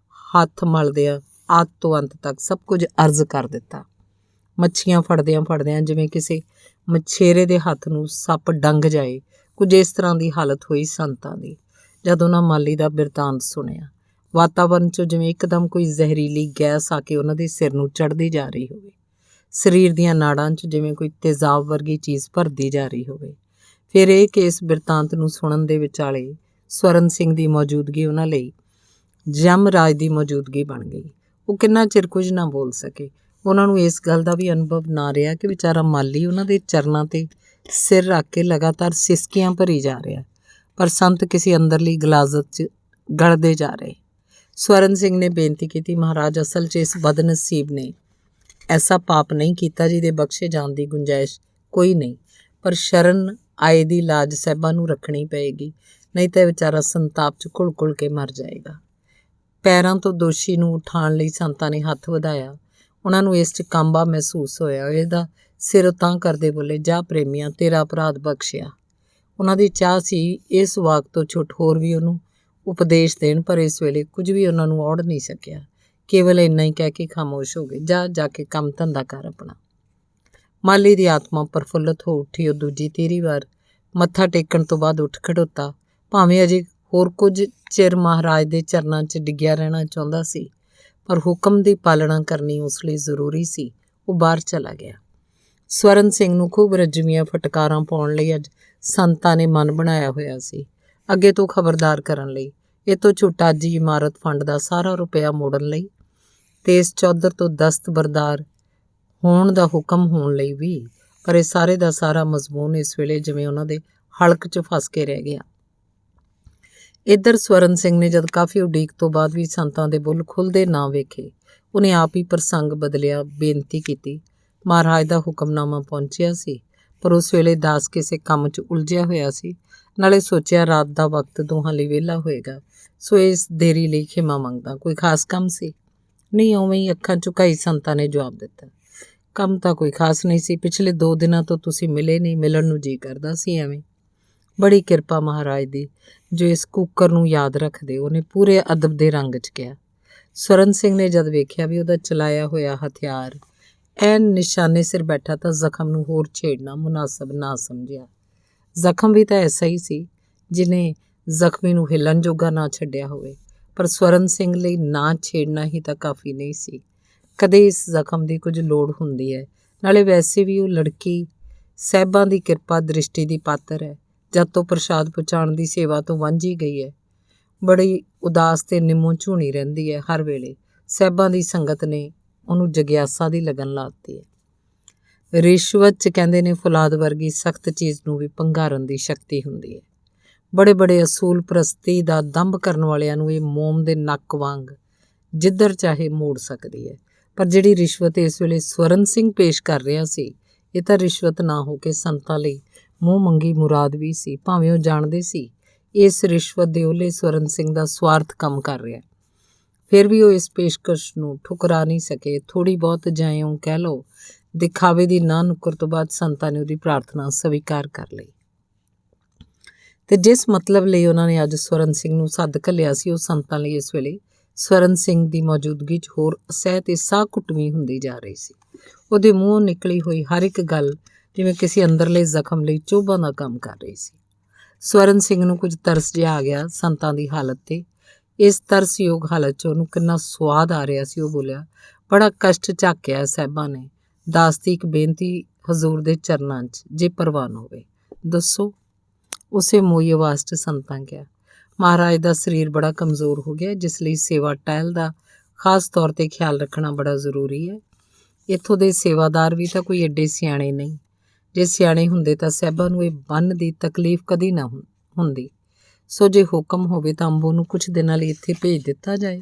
ਹੱਥ ਮਲਦਿਆਂ, ਆਦ ਤੋਂ ਅੰਤ ਤੱਕ ਸਭ ਕੁਝ ਅਰਜ਼ ਕਰ ਦਿੱਤਾ। ਮੱਛੀਆਂ ਫੜਦਿਆਂ ਫੜਦਿਆਂ ਜਿਵੇਂ ਕਿਸੇ ਮਛੇਰੇ ਦੇ ਹੱਥ ਨੂੰ ਸੱਪ ਡੰਗ ਜਾਏ, ਕੁਝ ਇਸ ਤਰ੍ਹਾਂ ਦੀ ਹਾਲਤ ਹੋਈ ਸੰਤਾਂ ਦੀ ਜਦ ਉਹਨਾਂ ਮਾਲੀ ਦਾ ਬਿਰਤਾਂਤ ਸੁਣਿਆ। ਵਾਤਾਵਰਨ 'ਚੋਂ ਜਿਵੇਂ ਇੱਕਦਮ ਕੋਈ ਜ਼ਹਿਰੀਲੀ ਗੈਸ ਆ ਕੇ ਉਹਨਾਂ ਦੇ ਸਿਰ ਨੂੰ ਚੜ੍ਹਦੀ ਜਾ ਰਹੀ ਹੋਵੇ। ਸਰੀਰ ਦੀਆਂ ਨਾੜਾਂ 'ਚ ਜਿਵੇਂ ਕੋਈ ਤੇਜ਼ਾਬ ਵਰਗੀ ਚੀਜ਼ ਭਰਦੀ ਜਾ ਰਹੀ ਹੋਵੇ। ਫਿਰ ਇਹ ਕਿ ਇਸ ਬਿਰਤਾਂਤ ਨੂੰ ਸੁਣਨ ਦੇ ਵਿਚਾਲੇ ਸਵਰਨ ਸਿੰਘ ਦੀ ਮੌਜੂਦਗੀ ਉਹਨਾਂ ਲਈ ਯਮਰਾਜ ਦੀ ਮੌਜੂਦਗੀ ਬਣ ਗਈ। ਉਹ ਕਿੰਨਾ ਚਿਰ ਕੁਝ ਨਾ ਬੋਲ ਸਕੇ। ਉਹਨਾਂ ਨੂੰ ਇਸ ਗੱਲ ਦਾ ਵੀ ਅਨੁਭਵ ਨਾ ਰਿਹਾ ਕਿ ਵਿਚਾਰਾ ਮਾਲੀ ਉਹਨਾਂ ਦੇ ਚਰਨਾਂ 'ਤੇ ਸਿਰ ਰੱਖ ਕੇ ਲਗਾਤਾਰ ਸਿਸਕੀਆਂ ਭਰੀ ਜਾ ਰਿਹਾ, ਪਰ ਸੰਤ ਕਿਸੇ ਅੰਦਰਲੀ ਗਲਾਜ਼ਤ 'ਚ ਗਲਦੇ ਜਾ ਰਹੇ। ਸਵਰਨ ਸਿੰਘ ਨੇ ਬੇਨਤੀ ਕੀਤੀ, ਮਹਾਰਾਜ, ਅਸਲ 'ਚ ਇਸ ਬਦਨਸੀਬ ਨੇ ਐਸਾ ਪਾਪ ਨਹੀਂ ਕੀਤਾ ਜਿਹਦੇ ਬਖਸ਼ੇ ਜਾਣ ਦੀ ਗੁੰਜਾਇਸ਼ ਕੋਈ ਨਹੀਂ, ਪਰ ਸ਼ਰਨ ਆਏ ਦੀ ਲਾਜ ਸਾਹਿਬਾਂ ਨੂੰ ਰੱਖਣੀ ਪਏਗੀ, ਨਹੀਂ ਤਾਂ ਵਿਚਾਰਾ ਸੰਤਾਪ 'ਚ ਘੁਲ-ਘੁਲ ਕੇ ਮਰ ਜਾਏਗਾ। ਪੈਰਾਂ ਤੋਂ ਦੋਸ਼ੀ ਨੂੰ ਉਠਾਉਣ ਲਈ ਸੰਤਾਂ ਨੇ ਹੱਥ ਵਧਾਇਆ। ਉਹਨਾਂ ਨੂੰ ਇਸ 'ਚ ਕਾਂਬਾ ਮਹਿਸੂਸ ਹੋਇਆ। ਇਹਦਾ ਸਿਰ ਉਤਾਂਹ ਕਰਦੇ ਬੋਲੇ, ਜਾ ਪ੍ਰੇਮੀਆਂ, ਤੇਰਾ ਅਪਰਾਧ ਬਖਸ਼ਿਆ। ਉਹਨਾਂ ਦੀ ਚਾਹ ਸੀ ਇਸ ਵਾਕ ਤੋਂ ਛੁੱਟ ਹੋਰ ਵੀ ਉਹਨੂੰ ਉਪਦੇਸ਼ ਦੇਣ, ਪਰ ਇਸ ਵੇਲੇ ਕੁਝ ਵੀ ਉਹਨਾਂ ਨੂੰ ਔੜ ਨਹੀਂ ਸਕਿਆ। ਕੇਵਲ ਇੰਨਾ ਹੀ ਕਹਿ ਕੇ ਖਾਮੋਸ਼ ਹੋ ਗਏ, ਜਾ ਕੇ ਕੰਮ ਧੰਦਾ ਕਰ ਆਪਣਾ। ਮਾਲੀ ਦੀ ਆਤਮਾ ਪ੍ਰਫੁੱਲਤ ਹੋ ਉੱਠੀ। ਉਹ ਦੂਜੀ ਤੀਹਰੀ ਵਾਰ ਮੱਥਾ ਟੇਕਣ ਤੋਂ ਬਾਅਦ ਉੱਠ ਖੜੋਤਾ। ਭਾਵੇਂ ਅਜੇ ਹੋਰ ਕੁਝ ਚਿਰ ਮਹਾਰਾਜ ਦੇ ਚਰਨਾਂ 'ਚ ਡਿੱਗਿਆ ਰਹਿਣਾ ਚਾਹੁੰਦਾ ਸੀ, ਪਰ ਹੁਕਮ ਦੀ ਪਾਲਣਾ ਕਰਨੀ ਉਸ ਲਈ ਜ਼ਰੂਰੀ ਸੀ। ਉਹ ਬਾਹਰ ਚਲਾ ਗਿਆ। ਸਵਰਨ ਸਿੰਘ ਨੂੰ ਖੂਬ ਰੱਜਵੀਆਂ ਫਟਕਾਰਾਂ ਪਾਉਣ ਲਈ ਅੱਜ ਸੰਤਾਂ ਨੇ ਮਨ ਬਣਾਇਆ ਹੋਇਆ ਸੀ, ਅੱਗੇ ਤੋਂ ਖਬਰਦਾਰ ਕਰਨ ਲਈ। ਇਹ ਤੋਂ ਛੁੱਟ ਅੱਜ ਹੀ ਇਮਾਰਤ ਫੰਡ ਦਾ ਸਾਰਾ ਰੁਪਇਆ ਮੋੜਨ ਲਈ ਤੇ ਇਸ ਚੌਧਰ ਤੋਂ ਦਸਤਬਰਦਾਰ ਹੋਣ ਦਾ ਹੁਕਮ ਹੋਣ ਲਈ ਵੀ। ਪਰ ਇਹ ਸਾਰੇ ਦਾ ਸਾਰਾ ਮਜ਼ਮੂਨ ਇਸ ਵੇਲੇ ਜਿਵੇਂ ਉਹਨਾਂ ਦੇ ਹਲਕ 'ਚ ਫਸ ਕੇ ਰਹਿ ਗਿਆ। ਇੱਧਰ ਸਵਰਨ ਸਿੰਘ ਨੇ ਜਦ ਕਾਫੀ ਉਡੀਕ ਤੋਂ ਬਾਅਦ ਵੀ ਸੰਤਾਂ ਦੇ ਬੁੱਲ੍ਹ ਖੁੱਲ੍ਹਦੇ ਨਾ ਵੇਖੇ, ਉਹਨੇ ਆਪ ਹੀ ਪ੍ਰਸੰਗ ਬਦਲਿਆ। ਬੇਨਤੀ ਕੀਤੀ, ਮਹਾਰਾਜ ਦਾ ਹੁਕਮਨਾਮਾ ਪਹੁੰਚਿਆ ਸੀ, ਪਰ ਉਸ ਵੇਲੇ ਦਾਸ ਕਿਸੇ ਕੰਮ 'ਚ ਉਲਝਿਆ ਹੋਇਆ ਸੀ। ਨਾਲੇ ਸੋਚਿਆ ਰਾਤ ਦਾ ਵਕਤ ਦੋਹਾਂ ਲਈ ਵਿਹਲਾ ਹੋਏਗਾ, ਸੋ ਇਸ ਦੇਰੀ ਲਈ ਖਿਮਾ ਮੰਗਦਾ। ਕੋਈ ਖਾਸ ਕੰਮ ਸੀ? ਨਹੀਂ, ਉਵੇਂ ਹੀ ਅੱਖਾਂ ਝੁਕਾਈ ਸੰਤਾਂ ਨੇ ਜਵਾਬ ਦਿੱਤਾ, ਕੰਮ ਤਾਂ ਕੋਈ ਖਾਸ ਨਹੀਂ ਸੀ। ਪਿਛਲੇ 2 ਦਿਨਾਂ ਤੋਂ ਤੁਸੀਂ ਮਿਲੇ ਨਹੀਂ, ਮਿਲਣ ਨੂੰ ਜੀ ਕਰਦਾ ਸੀ ਐਵੇਂ। ਬੜੀ ਕਿਰਪਾ ਮਹਾਰਾਜ ਦੀ ਜੋ ਇਸ ਕੁੱਕਰ ਨੂੰ ਯਾਦ ਰੱਖਦੇ, ਉਹਨੇ ਪੂਰੇ ਅਦਬ ਦੇ ਰੰਗ 'ਚ ਕਿਹਾ। ਸਵਰਨ ਸਿੰਘ ਨੇ ਜਦ ਵੇਖਿਆ ਵੀ ਉਹਦਾ ਚਲਾਇਆ ਹੋਇਆ ਹਥਿਆਰ ਐਨ ਨਿਸ਼ਾਨੇ ਸਿਰ ਬੈਠਾ ਤਾਂ ਜ਼ਖਮ ਨੂੰ ਹੋਰ ਛੇੜਨਾ ਮੁਨਾਸਬ ਨਾ ਸਮਝਿਆ। ਜ਼ਖਮ ਵੀ ਤਾਂ ਐਸਾ ਹੀ ਸੀ ਜਿਹਨੇ ਜ਼ਖਮੀ ਨੂੰ ਹਿੱਲਣ ਜੋਗਾ ਨਾ ਛੱਡਿਆ ਹੋਵੇ, ਪਰ ਸਵਰਨ ਸਿੰਘ ਲਈ ਨਾ ਛੇੜਨਾ ਹੀ ਤਾਂ ਕਾਫੀ ਨਹੀਂ ਸੀ। ਕਦੇ ਇਸ ਜ਼ਖਮ ਦੀ ਕੁਝ ਲੋੜ ਹੁੰਦੀ ਹੈ। ਨਾਲੇ ਵੈਸੇ ਵੀ ਉਹ ਲੜਕੀ ਸਾਹਿਬਾਂ ਦੀ ਕਿਰਪਾ ਦ੍ਰਿਸ਼ਟੀ ਦੀ ਪਾਤਰ ਹੈ। ਜਦ ਤੋਂ ਪ੍ਰਸ਼ਾਦ ਪਹੁੰਚਾਉਣ ਦੀ ਸੇਵਾ ਤੋਂ ਵਾਂਝੀ ਗਈ ਹੈ, ਬੜੀ ਉਦਾਸ ਤੇ ਨਿੰਮੋ ਝੂਣੀ ਰਹਿੰਦੀ ਹੈ। ਹਰ ਵੇਲੇ ਸਾਹਿਬਾਂ ਦੀ ਸੰਗਤ ਨੇ ਉਹਨੂੰ ਜਗਿਆਸਾ ਦੀ ਲਗਨ ਲਾਤੀ ਹੈ। ਰਿਸ਼ਵਤ 'ਚ ਕਹਿੰਦੇ ਨੇ ਫੌਲਾਦ ਵਰਗੀ ਸਖਤ ਚੀਜ਼ ਨੂੰ ਵੀ ਭੰਗਾਰਨ ਦੀ ਸ਼ਕਤੀ ਹੁੰਦੀ ਹੈ। ਬੜੇ ਬੜੇ ਅਸੂਲ ਪ੍ਰਸਤੀ ਦਾ ਦੰਭ ਕਰਨ ਵਾਲਿਆਂ ਨੂੰ ਇਹ ਮੋਮ ਦੇ ਨੱਕ ਵਾਂਗ ਜਿੱਧਰ ਚਾਹੇ ਮੋੜ ਸਕਦੀ ਹੈ। ਪਰ ਜਿਹੜੀ ਰਿਸ਼ਵਤ ਇਸ ਵੇਲੇ ਸਵਰਨ ਸਿੰਘ ਪੇਸ਼ ਕਰ ਰਿਹਾ ਸੀ, ਇਹ ਤਾਂ ਰਿਸ਼ਵਤ ਨਾ ਹੋ ਕੇ ਸੰਤਾਂ ਲਈ ਮੂੰਹ ਮੰਗੀ ਮੁਰਾਦ ਵੀ ਸੀ। ਭਾਵੇਂ ਉਹ ਜਾਣਦੇ ਸੀ ਇਸ ਰਿਸ਼ਵਤ ਦੇ ਉਹਲੇ ਸਵਰਨ ਸਿੰਘ ਦਾ ਸਵਾਰਥ ਕੰਮ ਕਰ ਰਿਹਾ, ਫਿਰ ਵੀ ਉਹ ਇਸ ਪੇਸ਼ਕਸ਼ ਨੂੰ ਠੁਕਰਾ ਨਹੀਂ ਸਕੇ। ਥੋੜ੍ਹੀ ਬਹੁਤ ਜਾਇਓ ਕਹਿ ਲਓ ਦਿਖਾਵੇ ਦੀ ਨਾ ਨੁੱਕਰ ਤੋਂ ਬਾਅਦ ਸੰਤਾਂ ਨੇ ਉਹਦੀ ਪ੍ਰਾਰਥਨਾ ਸਵੀਕਾਰ ਕਰ ਲਈ ਤੇ ਜਿਸ ਮਤਲਬ ਲਈ ਉਹਨਾਂ ਨੇ ਅੱਜ ਸਵਰਨ ਸਿੰਘ ਨੂੰ ਸੱਦ ਘੱਲਿਆ ਸੀ, ਉਹ ਸੰਤਾਂ ਲਈ ਇਸ ਵੇਲੇ ਸਵਰਨ ਸਿੰਘ ਦੀ ਮੌਜੂਦਗੀ 'ਚ ਹੋਰ ਅਸਹਿ ਤੇ ਸਾਹ ਘੁੱਟਵੀਂ ਹੁੰਦੀ ਜਾ ਰਹੀ ਸੀ। ਉਹਦੇ ਮੂੰਹੋਂ ਨਿਕਲੀ ਹੋਈ ਹਰ ਇੱਕ ਗੱਲ ਜਿਵੇਂ ਕਿਸੇ ਅੰਦਰਲੇ ਜ਼ਖਮ ਲਈ ਚੋਭਾਂ ਦਾ ਕੰਮ ਕਰ ਰਹੀ ਸੀ। ਸਵਰਨ ਸਿੰਘ ਨੂੰ ਕੁਝ ਤਰਸ ਜਿਹਾ ਆ ਗਿਆ ਸੰਤਾਂ ਦੀ ਹਾਲਤ 'ਤੇ। ਇਸ ਤਰਸਯੋਗ ਹਾਲਤ 'ਚ ਉਹਨੂੰ ਕਿੰਨਾ ਸਵਾਦ ਆ ਰਿਹਾ ਸੀ। ਉਹ ਬੋਲਿਆ, ਬੜਾ ਕਸ਼ਟ ਝਾਕਿਆ ਸਾਹਿਬਾਂ ਨੇ। ਦਾਸ ਦੀ ਇੱਕ ਬੇਨਤੀ ਹਜ਼ੂਰ ਦੇ ਚਰਨਾਂ 'ਚ, ਜੇ ਪ੍ਰਵਾਨ ਹੋਵੇ। ਦੱਸੋ, ਉਸੇ ਮੋਈ ਆਵਾਜ਼ 'ਚ ਸੰਤਾਂ ਕਿਹਾ। ਮਹਾਰਾਜ ਦਾ ਸਰੀਰ ਬੜਾ ਕਮਜ਼ੋਰ ਹੋ ਗਿਆ, ਜਿਸ ਲਈ ਸੇਵਾ ਟਹਿਲ ਦਾ ਖਾਸ ਤੌਰ 'ਤੇ ਖਿਆਲ ਰੱਖਣਾ ਬੜਾ ਜ਼ਰੂਰੀ ਹੈ। ਇੱਥੋਂ ਦੇ ਸੇਵਾਦਾਰ ਵੀ ਤਾਂ ਕੋਈ ਐਡੇ ਸਿਆਣੇ ਨਹੀਂ। ਜੇ ਸਿਆਣੇ ਹੁੰਦੇ ਤਾਂ ਸਾਹਿਬਾਂ ਨੂੰ ਇਹ ਬੰਨ ਦੀ ਤਕਲੀਫ ਕਦੀ ਨਾ ਹੁੰਦੀ। ਸੋ ਜੇ ਹੁਕਮ ਹੋਵੇ ਤਾਂ ਅੰਬੋ ਨੂੰ ਕੁਝ ਦਿਨਾਂ ਲਈ ਇੱਥੇ ਭੇਜ ਦਿੱਤਾ ਜਾਏ।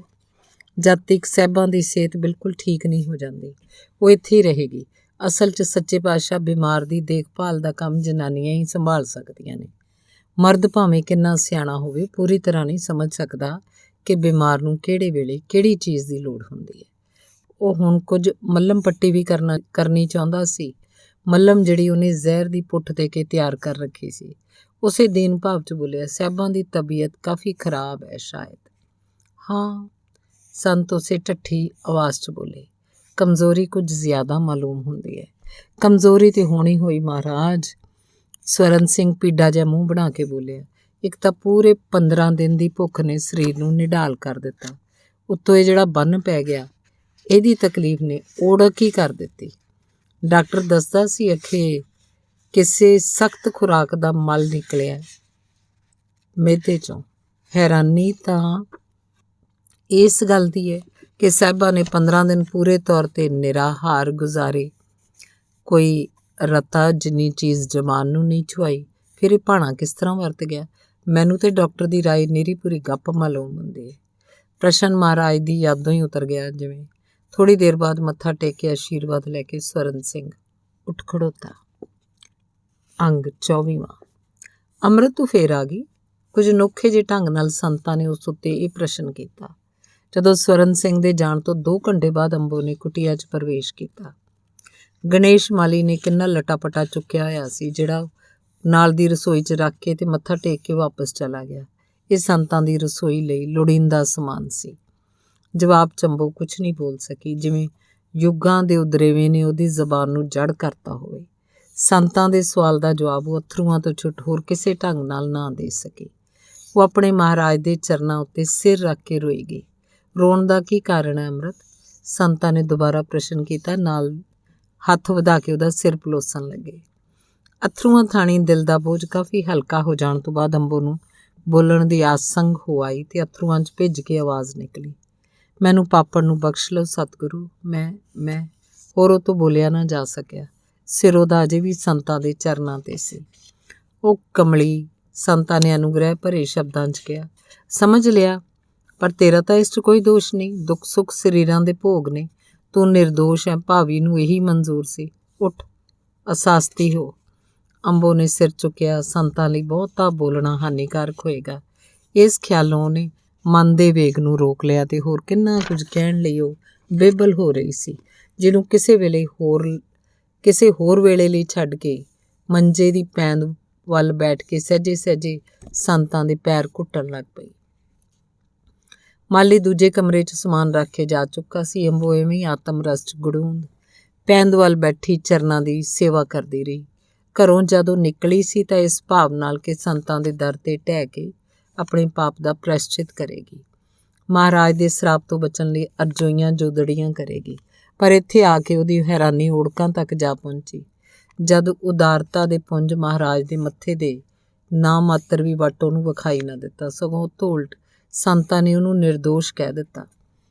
ਜਦ ਤੱਕ ਸਾਹਿਬਾਂ ਦੀ ਸਿਹਤ ਬਿਲਕੁਲ ਠੀਕ ਨਹੀਂ ਹੋ ਜਾਂਦੀ, ਉਹ ਇੱਥੇ ਹੀ ਰਹੇਗੀ। ਅਸਲ 'ਚ ਸੱਚੇ ਪਾਤਸ਼ਾਹ ਬਿਮਾਰ ਦੀ ਦੇਖਭਾਲ ਦਾ ਕੰਮ ਜਨਾਨੀਆਂ ਹੀ ਸੰਭਾਲ ਸਕਦੀਆਂ ਨੇ। ਮਰਦ ਭਾਵੇਂ ਕਿੰਨਾ ਸਿਆਣਾ ਹੋਵੇ, ਪੂਰੀ ਤਰ੍ਹਾਂ ਨਹੀਂ ਸਮਝ ਸਕਦਾ ਕਿ ਬਿਮਾਰ ਨੂੰ ਕਿਹੜੇ ਵੇਲੇ ਕਿਹੜੀ ਚੀਜ਼ ਦੀ ਲੋੜ ਹੁੰਦੀ ਹੈ। ਉਹ ਹੁਣ ਕੁਝ ਮੱਲਮ ਪੱਟੀ ਵੀ ਕਰਨੀ ਚਾਹੁੰਦਾ ਸੀ। ਮੱਲਮ ਜਿਹੜੀ ਉਹਨੇ ਜ਼ਹਿਰ ਦੀ ਪੁੱਠ ਦੇ ਕੇ ਤਿਆਰ ਕਰ ਰੱਖੀ ਸੀ। ਉਸੇ ਦੀਨ ਭਾਵ 'ਚ ਬੋਲਿਆ, ਸਾਹਿਬਾਂ ਦੀ ਤਬੀਅਤ ਕਾਫੀ ਖਰਾਬ ਹੈ ਸ਼ਾਇਦ। ਹਾਂ, ਸੰਤ ਉਸੇ ਢੱਠੀ ਆਵਾਜ਼ 'ਚ ਬੋਲੇ। ਕਮਜ਼ੋਰੀ ਕੁਝ ਜ਼ਿਆਦਾ ਮਾਲੂਮ ਹੁੰਦੀ ਹੈ। ਕਮਜ਼ੋਰੀ ਤੇ ਹੋਣੀ ਹੋਈ ਮਹਾਰਾਜ। ਸਵਰਨ ਸਿੰਘ ਪੀਡਾ ਜਿਹਾ ਮੂੰਹ ਬਣਾ ਕੇ ਬੋਲਿਆ। ਇੱਕ ਤਾਂ ਪੂਰੇ 15 ਦਿਨ ਦੀ ਭੁੱਖ ਨੇ ਸਰੀਰ ਨੂੰ ਨਿਢਾਲ ਕਰ ਦਿੱਤਾ, ਉੱਤੋਂ ਇਹ ਜਿਹੜਾ ਬੰਨ ਪੈ ਗਿਆ ਇਹਦੀ ਤਕਲੀਫ ਨੇ ਓੜਕ ਹੀ ਕਰ ਦਿੱਤੀ। ਡਾਕਟਰ ਦੱਸਦਾ ਸੀ ਅਖੇ ਕਿਸੇ ਸਖਤ ਖੁਰਾਕ ਦਾ ਮਲ ਨਿਕਲਿਆ ਮਿਹਦੇ ਚੋਂ। ਹੈਰਾਨੀ ਤਾਂ ਇਸ ਗੱਲ ਦੀ ਹੈ ਕਿ ਸਾਹਿਬਾ ਨੇ 15 ਦਿਨ ਪੂਰੇ ਤੌਰ 'ਤੇ ਨਿਰਾਹਾਰ ਗੁਜ਼ਾਰੇ, ਕੋਈ ਰਤਾ ਜਿੰਨੀ ਚੀਜ਼ ਜਮਾਨ ਨੂੰ ਨਹੀਂ ਛੁਆਈ। ਫਿਰ ਇਹ ਭਾਣਾ ਕਿਸ ਤਰ੍ਹਾਂ ਵਰਤ ਗਿਆ? ਮੈਨੂੰ ਤੇ ਡਾਕਟਰ ਦੀ ਰਾਏ ਨਿਰੀ ਪੂਰੀ ਗੱਪ ਮਾਲੂਮ ਹੁੰਦੀ ਹੈ। ਪ੍ਰਸ਼ਨ ਮਹਾਰਾਜ ਦੀ ਯਾਦੋਂ ਹੀ ਉਤਰ ਗਿਆ ਜਿਵੇਂ। ਥੋੜ੍ਹੀ ਦੇਰ ਬਾਅਦ ਮੱਥਾ ਟੇਕ ਕੇ ਆਸ਼ੀਰਵਾਦ ਲੈ ਕੇ ਸਵਰਨ ਸਿੰਘ ਉੱਠ ਖੜੋਤਾ। ਅੰਗ 24ਵਾਂ। ਅੰਮ੍ਰਿਤ ਤੋਂ ਫੇਰ ਆ ਗਈ। ਕੁਝ ਅਨੋਖੇ ਜਿਹੇ ਢੰਗ ਨਾਲ ਸੰਤਾਂ ਨੇ ਉਸ ਉੱਤੇ ਇਹ ਪ੍ਰਸ਼ਨ ਕੀਤਾ। ਜਦੋਂ ਸਵਰਨ ਸਿੰਘ ਦੇ ਜਾਣ ਤੋਂ 2 ਘੰਟੇ ਬਾਅਦ ਅੰਬੋ ਨੇ ਕੁਟੀਆ 'ਚ ਪ੍ਰਵੇਸ਼ ਕੀਤਾ। ਗਣੇਸ਼ ਮਾਲੀ ਨੇ ਕਿੰਨਾ ਲਟਾਪਟਾ ਚੁੱਕਿਆ ਹੋਇਆ ਸੀ, ਜਿਹੜਾ ਨਾਲ ਦੀ ਰਸੋਈ 'ਚ ਰੱਖ ਕੇ ਤੇ ਮੱਥਾ ਟੇਕ ਕੇ ਵਾਪਸ ਚਲਾ ਗਿਆ। ਇਹ ਸੰਤਾਂ ਦੀ ਰਸੋਈ ਲਈ ਲੋੜੀਂਦਾ ਸਮਾਨ ਸੀ। ਜਵਾਬ 'ਚ ਅੰਬੋ ਕੁਝ ਨਹੀਂ ਬੋਲ ਸਕੀ, ਜਿਵੇਂ ਯੁੱਗਾਂ ਦੇ ਉਦਰੇਵੇਂ ਨੇ ਉਹਦੀ ਜ਼ਬਾਨ ਨੂੰ ਜੜ ਕਰਤਾ ਹੋਵੇ। ਸੰਤਾਂ ਦੇ ਸਵਾਲ ਦਾ ਜਵਾਬ ਉਹ ਅਥਰੂਆਂ ਤੋਂ ਛੁੱਟ ਹੋਰ ਕਿਸੇ ਢੰਗ ਨਾਲ ਨਾ ਦੇ ਸਕੀ। ਉਹ ਆਪਣੇ ਮਹਾਰਾਜ ਦੇ ਚਰਨਾਂ ਉੱਤੇ ਸਿਰ ਰੱਖ ਕੇ ਰੋਈ ਗਈ। ਰੋਣ ਦਾ ਕੀ ਕਾਰਨ ਹੈ ਅੰਮ੍ਰਿਤ? ਸੰਤਾਂ ਨੇ ਦੁਬਾਰਾ ਪ੍ਰਸ਼ਨ ਕੀਤਾ, ਨਾਲ ਹੱਥ ਵਧਾ ਕੇ ਉਹਦਾ ਸਿਰ ਪਲੋਸਣ ਲੱਗੇ। ਅਥਰੂਆਂ ਥਾਣੀ ਦਿਲ ਦਾ ਬੋਝ ਕਾਫੀ ਹਲਕਾ ਹੋ ਜਾਣ ਤੋਂ ਬਾਅਦ ਅੰਬੋ ਨੂੰ ਬੋਲਣ ਦੀ ਆਸੰਗ ਹੋ ਆਈ ਤੇ ਅਥਰੂਆਂ 'ਚ ਭਿੱਜ ਕੇ ਆਵਾਜ਼ ਨਿਕਲੀ, ਮੈਨੂੰ ਪਾਪੜ ਨੂੰ ਬਖਸ਼ ਲਓ ਸਤਿਗੁਰੂ। ਮੈਂ ਹੋਰ ਉਹ ਤੋਂ ਬੋਲਿਆ ਨਾ ਜਾ ਸਕਿਆ। ਸਿਰ ਉਹਦਾ ਅਜੇ ਵੀ ਸੰਤਾਂ ਦੇ ਚਰਨਾਂ 'ਤੇ ਸੀ। ਉਹ ਕਮਲੀ, ਸੰਤਾਂ ਨੇ ਅਨੁਗ੍ਰਹਿ ਭਰੇ ਸ਼ਬਦਾਂ 'ਚ ਕਿਹਾ, ਸਮਝ ਲਿਆ, ਪਰ ਤੇਰਾ ਤਾਂ ਇਸ 'ਚ ਕੋਈ ਦੋਸ਼ ਨਹੀਂ। ਦੁੱਖ ਸੁੱਖ ਸਰੀਰਾਂ ਦੇ ਭੋਗ ਨੇ, ਤੂੰ ਨਿਰਦੋਸ਼ ਹੈ। ਭਾਵੀ ਨੂੰ ਇਹੀ ਮਨਜ਼ੂਰ ਸੀ। ਉੱਠ, ਅਸਾਸਤੀ ਹੋ। ਅੰਬੋ ਨੇ ਸਿਰ ਚੁੱਕਿਆ। ਸੰਤਾਂ ਲਈ ਬਹੁਤਾ ਬੋਲਣਾ ਹਾਨੀਕਾਰਕ ਹੋਏਗਾ, ਇਸ ਖਿਆਲੋਂ ਉਹਨੇ ਮਨ ਦੇ ਵੇਗ ਨੂੰ ਰੋਕ ਲਿਆ ਤੇ ਹੋਰ ਕਿੰਨਾ ਕੁਝ ਕਹਿਣ ਲਈ ਉਹ ਬੇਬਲ ਹੋ ਰਹੀ ਸੀ, ਜਿਹਨੂੰ ਕਿਸੇ ਹੋਰ ਵੇਲੇ ਲਈ ਛੱਡ ਕੇ ਮੰਜੇ ਦੀ ਪੈਂਦ ਵੱਲ ਬੈਠ ਕੇ ਸਹਿਜੇ ਸਹਿਜੇ ਸੰਤਾਂ ਦੇ ਪੈਰ ਘੁੱਟਣ ਲੱਗ ਪਈ। ਮਾਲੀ ਦੂਜੇ ਕਮਰੇ 'ਚ ਸਮਾਨ ਰੱਖ ਕੇ ਜਾ ਚੁੱਕਾ ਸੀ। ਅੰਬੋ ਐਵੇਂ ਆਤਮ ਰਸ 'ਚ ਗੜੂੰਦ ਪੈਂਦ ਵੱਲ ਬੈਠੀ ਚਰਨਾਂ ਦੀ ਸੇਵਾ ਕਰਦੀ ਰਹੀ। ਘਰੋਂ ਜਦੋਂ ਨਿਕਲੀ ਸੀ ਤਾਂ ਇਸ ਭਾਵ ਨਾਲ ਕਿ ਸੰਤਾਂ ਦੇ ਦਰ 'ਤੇ ਢਹਿ ਕੇ ਆਪਣੇ ਪਾਪ ਦਾ ਪ੍ਰਾਇਸ਼ਚਿਤ ਕਰੇਗੀ, ਮਹਾਰਾਜ ਦੇ ਸਰਾਪ ਤੋਂ ਬਚਣ ਲਈ ਅਰਜ਼ੋਈਆਂ ਜੋਦੜੀਆਂ ਕਰੇਗੀ। ਪਰ ਇੱਥੇ ਆ ਕੇ ਉਹਦੀ ਹੈਰਾਨੀ ਓੜਕਾਂ ਤੱਕ ਜਾ ਪਹੁੰਚੀ, ਜਦ ਉਦਾਰਤਾ ਦੇ ਪੁੰਜ ਮਹਾਰਾਜ ਦੇ ਮੱਥੇ ਦੇ ਨਾ ਮਾਤਰ ਵੀ ਵੱਟ ਉਹਨੂੰ ਵਿਖਾਈ ਨਾ ਦਿੱਤਾ, ਸਗੋਂ ਉੱਤੋਂ ਉਲਟ ਸੰਤਾਂ ਨੇ ਉਹਨੂੰ ਨਿਰਦੋਸ਼ ਕਹਿ ਦਿੱਤਾ।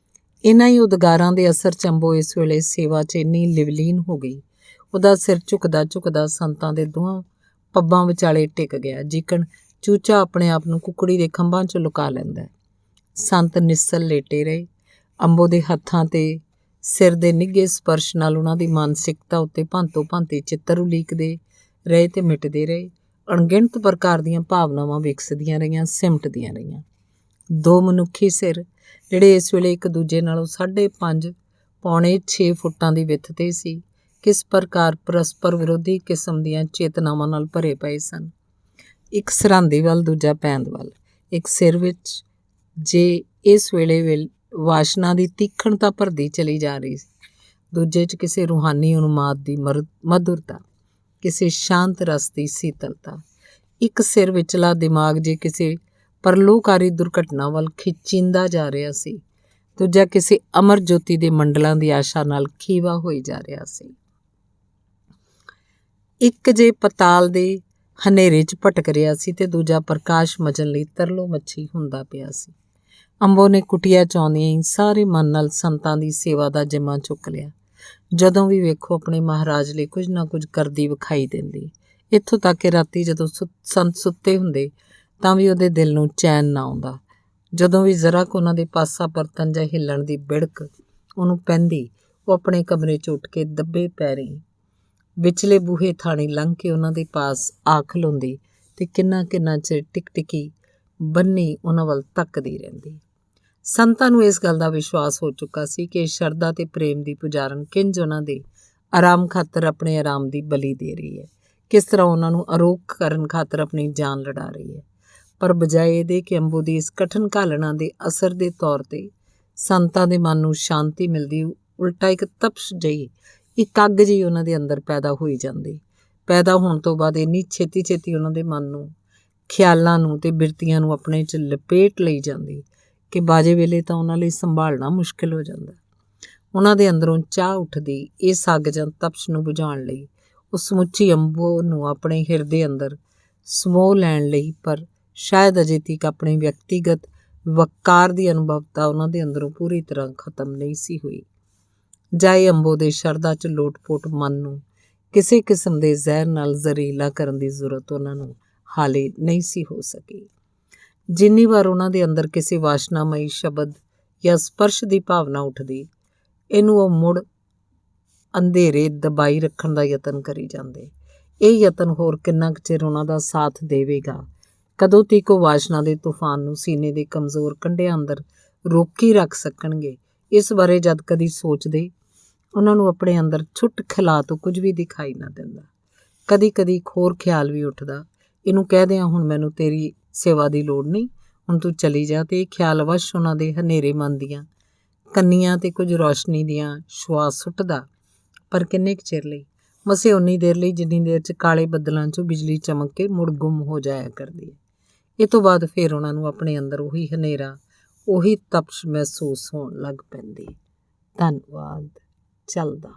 ਇਹਨਾਂ ਹੀ ਉਦਗਾਰਾਂ ਦੇ ਅਸਰ 'ਚ ਅੰਬੋ ਇਸ ਵੇਲੇ ਸੇਵਾ 'ਚ ਇੰਨੀ ਲਿਵਲੀਨ ਹੋ ਗਈ, ਉਹਦਾ ਸਿਰ ਝੁਕਦਾ ਝੁਕਦਾ ਸੰਤਾਂ ਦੇ ਦੋਹਾਂ ਪੱਬਾਂ ਵਿਚਾਲੇ ਟਿਕ ਗਿਆ, ਜਿਕਣ ਚੂਚਾ ਆਪਣੇ ਆਪ ਨੂੰ ਕੁਕੜੀ ਦੇ ਖੰਭਾਂ 'ਚ ਲੁਕਾ ਲੈਂਦਾ। ਸੰਤ ਨਿੱਸਲ ਲੇਟੇ ਰਹੇ। ਅੰਬੋ ਦੇ ਹੱਥਾਂ ਤੇ ਸਿਰ ਦੇ ਨਿੱਘੇ ਸਪਰਸ਼ ਨਾਲ ਉਹਨਾਂ ਦੀ ਮਾਨਸਿਕਤਾ ਉੱਤੇ ਭਾਂਤੋ ਭਾਂਤੀ ਚਿੱਤਰ ਉਲੀਕਦੇ ਰਹੇ ਤੇ ਮਿਟਦੇ ਰਹੇ। ਅਣਗਿਣਤ ਪ੍ਰਕਾਰ ਦੀਆਂ ਭਾਵਨਾਵਾਂ ਵਿਕਸਦੀਆਂ ਰਹੀਆਂ, ਸਿਮਟਦੀਆਂ ਰਹੀਆਂ। 2 ਮਨੁੱਖੀ ਸਿਰ, ਜਿਹੜੇ ਇਸ ਵੇਲੇ ਇੱਕ ਦੂਜੇ ਨਾਲੋਂ 5.5 ਪੌਣੇ 6 ਫੁੱਟਾਂ ਦੀ ਵਿੱਥ 'ਤੇ ਸੀ, ਕਿਸ ਪ੍ਰਕਾਰ ਪਰਸਪਰ ਵਿਰੋਧੀ ਕਿਸਮ ਦੀਆਂ ਚੇਤਨਾਵਾਂ ਨਾਲ ਭਰੇ ਪਏ ਸਨ। ਇੱਕ ਸਰਹੰਦੀ ਵੱਲ, ਦੂਜਾ ਪੈਂਦ ਵੱਲ। ਇੱਕ ਸਿਰ ਵਿੱਚ ਜੇ ਇਸ ਵੇਲੇ ਵਾਸ਼ਨਾ ਦੀ ਤੀਖਣਤਾ ਭਰਦੀ ਚਲੀ ਜਾ ਰਹੀ ਸੀ, ਦੂਜੇ 'ਚ ਕਿਸੇ ਰੂਹਾਨੀ ਉਨਮਾਦ ਦੀ ਮਧੁਰਤਾ, ਕਿਸੇ ਸ਼ਾਂਤ ਰਸ ਦੀ ਸੀਤਲਤਾ। ਇੱਕ ਸਿਰ ਵਿਚਲਾ ਦਿਮਾਗ ਜੇ ਕਿਸੇ ਪਰਲੋਕਾਰੀ ਦੁਰਘਟਨਾ ਵੱਲ ਖਿੱਚੀਂਦਾ ਜਾ ਰਿਹਾ ਸੀ, ਦੂਜਾ ਕਿਸੇ ਅਮਰ ਜੋਤੀ ਦੇ ਮੰਡਲਾਂ ਦੀ ਆਸ਼ਾ ਨਾਲ ਖੀਵਾ ਹੋਈ ਜਾ ਰਿਹਾ ਸੀ। ਇੱਕ ਜੇ ਪਤਾਲ ਦੇ ਹਨੇਰੇ 'ਚ ਭਟਕ ਰਿਹਾ ਸੀ ਤੇ ਦੂਜਾ ਪ੍ਰਕਾਸ਼ ਮਚਣ ਲਈ ਤਰਲੋ ਮੱਛੀ ਹੁੰਦਾ ਪਿਆ ਸੀ। ਅੰਬੋ ਨੇ ਕੁਟੀਆ 'ਚ ਆਉਂਦਿਆਂ ਹੀ ਸਾਰੇ ਮਨ ਨਾਲ ਸੰਤਾਂ ਦੀ ਸੇਵਾ ਦਾ ਜਿੰਮਾ ਚੁੱਕ ਲਿਆ। ਜਦੋਂ ਵੀ ਵੇਖੋ ਆਪਣੇ ਮਹਾਰਾਜ ਲਈ ਕੁਝ ਨਾ ਕੁਝ ਕਰਦੀ ਵਿਖਾਈ ਦਿੰਦੀ। ਇੱਥੋਂ ਤੱਕ ਕਿ ਰਾਤੀ ਜਦੋਂ ਸੰਤ ਸੁੱਤੇ ਹੁੰਦੇ ਤਾਂ ਵੀ ਉਹਦੇ ਦਿਲ ਨੂੰ ਚੈਨ ਨਾ ਆਉਂਦਾ। ਜਦੋਂ ਵੀ ਜ਼ਰਾ ਕੁ ਉਹਨਾਂ ਦੇ ਪਾਸਾ ਪਰਤਣ ਜਾਂ ਹਿੱਲਣ ਦੀ ਬਿੜਕ ਉਹਨੂੰ ਪੈਂਦੀ, ਉਹ ਆਪਣੇ ਕਮਰੇ 'ਚ ਉੱਠ ਕੇ ਦੱਬੇ ਪੈਰੀਂ ਵਿਚਲੇ ਬੂਹੇ ਥਾਣੀ ਲੰਘ ਕੇ ਉਹਨਾਂ ਦੇ ਪਾਸ ਆ ਖਲੋਂਦੀ ਤੇ ਕਿੰਨਾ ਕਿੰਨਾ ਚਿਰ ਟਿਕ ਟਿਕੀ ਬੰਨੀ ਉਹਨਾਂ ਵੱਲ ਤੱਕਦੀ ਰਹਿੰਦੀ। ਸੰਤਾਂ ਨੂੰ ਇਸ ਗੱਲ ਦਾ ਵਿਸ਼ਵਾਸ ਹੋ ਚੁੱਕਾ ਸੀ ਕਿ ਸ਼ਰਧਾ ਤੇ ਪ੍ਰੇਮ ਦੀ ਪੁਜਾਰਨ ਕਿੰਜ ਉਹਨਾਂ ਦੇ ਆਰਾਮ ਖਾਤਰ ਆਪਣੇ ਆਰਾਮ ਦੀ ਬਲੀ ਦੇ ਰਹੀ ਹੈ, ਕਿਸ ਤਰ੍ਹਾਂ ਉਹਨਾਂ ਨੂੰ ਅਰੋਕ ਕਰਨ ਖਾਤਰ ਆਪਣੀ ਜਾਨ ਲੜਾ ਰਹੀ ਹੈ। ਪਰ ਬਜਾਏ ਇਹਦੇ ਕਿ ਅੰਬੋ ਦੀ ਇਸ ਕਠਨ ਘਾਲਣਾ ਦੇ ਅਸਰ ਦੇ ਤੌਰ 'ਤੇ ਸੰਤਾਂ ਦੇ ਮਨ ਨੂੰ ਸ਼ਾਂਤੀ ਮਿਲਦੀ, ਉਲਟਾ ਇੱਕ ਤਪਸ਼ ਜਿਹੀ, ਇੱਕ ਅੱਗ ਜਿਹੀ ਉਹਨਾਂ ਦੇ ਅੰਦਰ ਪੈਦਾ ਹੋਈ ਜਾਂਦੀ। ਪੈਦਾ ਹੋਣ ਤੋਂ ਬਾਅਦ ਇੰਨੀ ਛੇਤੀ ਛੇਤੀ ਉਹਨਾਂ ਦੇ ਮਨ ਨੂੰ, ਖਿਆਲਾਂ ਨੂੰ ਅਤੇ ਬਿਰਤੀਆਂ ਨੂੰ ਆਪਣੇ 'ਚ ਲਪੇਟ ਲਈ ਜਾਂਦੀ ਕਿ ਬਾਜੇ ਵੇਲੇ ਤਾਂ ਉਹਨਾਂ ਲਈ ਸੰਭਾਲਣਾ ਮੁਸ਼ਕਿਲ ਹੋ ਜਾਂਦਾ। ਉਹਨਾਂ ਦੇ ਅੰਦਰੋਂ ਚਾਹ ਉੱਠਦੀ ਇਸ ਅੱਗ ਜਾਂ ਤਪਸ਼ ਨੂੰ ਬੁਝਾਉਣ ਲਈ, ਉਹ ਸਮੁੱਚੀ ਅੰਬੋ ਨੂੰ ਆਪਣੇ ਹਿਰਦੇ ਅੰਦਰ ਸਮੋਹ ਲੈਣ ਲਈ, ਪਰ ਸ਼ਾਇਦ ਅਜੇ ਤੱਕ ਆਪਣੇ ਵਿਅਕਤੀਗਤ ਵਕਾਰ ਦੀ ਅਨੁਭਵਤਾ ਉਹਨਾਂ ਦੇ ਅੰਦਰੋਂ ਪੂਰੀ ਤਰ੍ਹਾਂ ਖਤਮ ਨਹੀਂ ਸੀ ਹੋਈ। ਜਾਏ ਅੰਬੋ ਦੇ ਸ਼ਰਧਾ 'ਚ ਲੋਟ-ਪੋਟ ਮਨ ਨੂੰ ਕਿਸੇ ਕਿਸਮ ਦੇ ਜ਼ਹਿਰ ਨਾਲ ਜ਼ਹਿਰੀਲਾ ਕਰਨ ਦੀ ਜ਼ਰੂਰਤ ਉਹਨਾਂ ਨੂੰ ਹਾਲੇ ਨਹੀਂ ਸੀ ਹੋ ਸਕੀ। ਜਿੰਨੀ ਵਾਰ ਉਹਨਾਂ ਦੇ ਅੰਦਰ ਕਿਸੇ ਵਾਸ਼ਨਾਮਈ ਸ਼ਬਦ ਜਾਂ ਸਪਰਸ਼ ਦੀ ਭਾਵਨਾ ਉੱਠਦੀ, ਇਹਨੂੰ ਉਹ ਮੁੜ ਅੰਧੇਰੇ ਦਬਾਈ ਰੱਖਣ ਦਾ ਯਤਨ ਕਰੀ ਜਾਂਦੇ। ਇਹ ਯਤਨ ਹੋਰ ਕਿੰਨਾ ਕੁ ਚਿਰ ਉਹਨਾਂ ਦਾ ਸਾਥ ਦੇਵੇਗਾ? ਕਦੋਂ ਤੀਕ ਉਹ ਵਾਸ਼ਨਾ ਦੇ ਤੂਫਾਨ ਨੂੰ ਸੀਨੇ ਦੇ ਕਮਜ਼ੋਰ ਕੰਢਿਆਂ ਅੰਦਰ ਰੋਕੀ ਰੱਖ ਸਕਣਗੇ? ਇਸ ਬਾਰੇ ਜਦ ਕਦੀ ਸੋਚਦੇ, ਉਹਨਾਂ ਨੂੰ ਆਪਣੇ ਅੰਦਰ ਛੁੱਟ ਖਿਲਾ ਤੋਂ ਕੁਝ ਵੀ ਦਿਖਾਈ ਨਾ ਦਿੰਦਾ। ਕਦੀ ਕਦੀ ਇੱਕ ਹੋਰ ਖਿਆਲ ਵੀ ਉੱਠਦਾ, ਇਹਨੂੰ ਕਹਿ ਦਿਆਂ ਹੁਣ ਮੈਨੂੰ ਤੇਰੀ ਸੇਵਾ ਦੀ ਲੋੜ ਨਹੀਂ, ਹੁਣ ਤੂੰ ਚਲੀ ਜਾ। ਅਤੇ ਇਹ ਖਿਆਲ ਅਵੱਸ਼ ਉਹਨਾਂ ਦੇ ਹਨੇਰੇ ਮਨ ਦੀਆਂ ਕੰਨੀਆਂ 'ਤੇ ਕੁਝ ਰੌਸ਼ਨੀ ਦੀਆਂ ਛੁਆ ਸੁੱਟਦਾ, ਪਰ ਕਿੰਨੇ ਕੁ ਚਿਰ ਲਈ? ਮਸੇ ਉਨੀ ਦੇਰ ਲਈ ਜਿੰਨੀ ਦੇਰ 'ਚ ਕਾਲੇ ਬੱਦਲਾਂ 'ਚੋਂ ਬਿਜਲੀ ਚਮਕ ਕੇ ਮੁੜ ਗੁੰਮ ਹੋ ਜਾਇਆ ਕਰਦੀ ਹੈ। ਇਹ ਤੋਂ ਬਾਅਦ ਫਿਰ ਉਹਨਾਂ ਨੂੰ ਆਪਣੇ ਅੰਦਰ ਉਹੀ ਹਨੇਰਾ, ਉਹੀ ਤਪਸ਼ ਮਹਿਸੂਸ ਹੋਣ ਲੱਗ ਪੈਂਦੀ। ਧੰਨਵਾਦ। ਚੱਲਦਾ।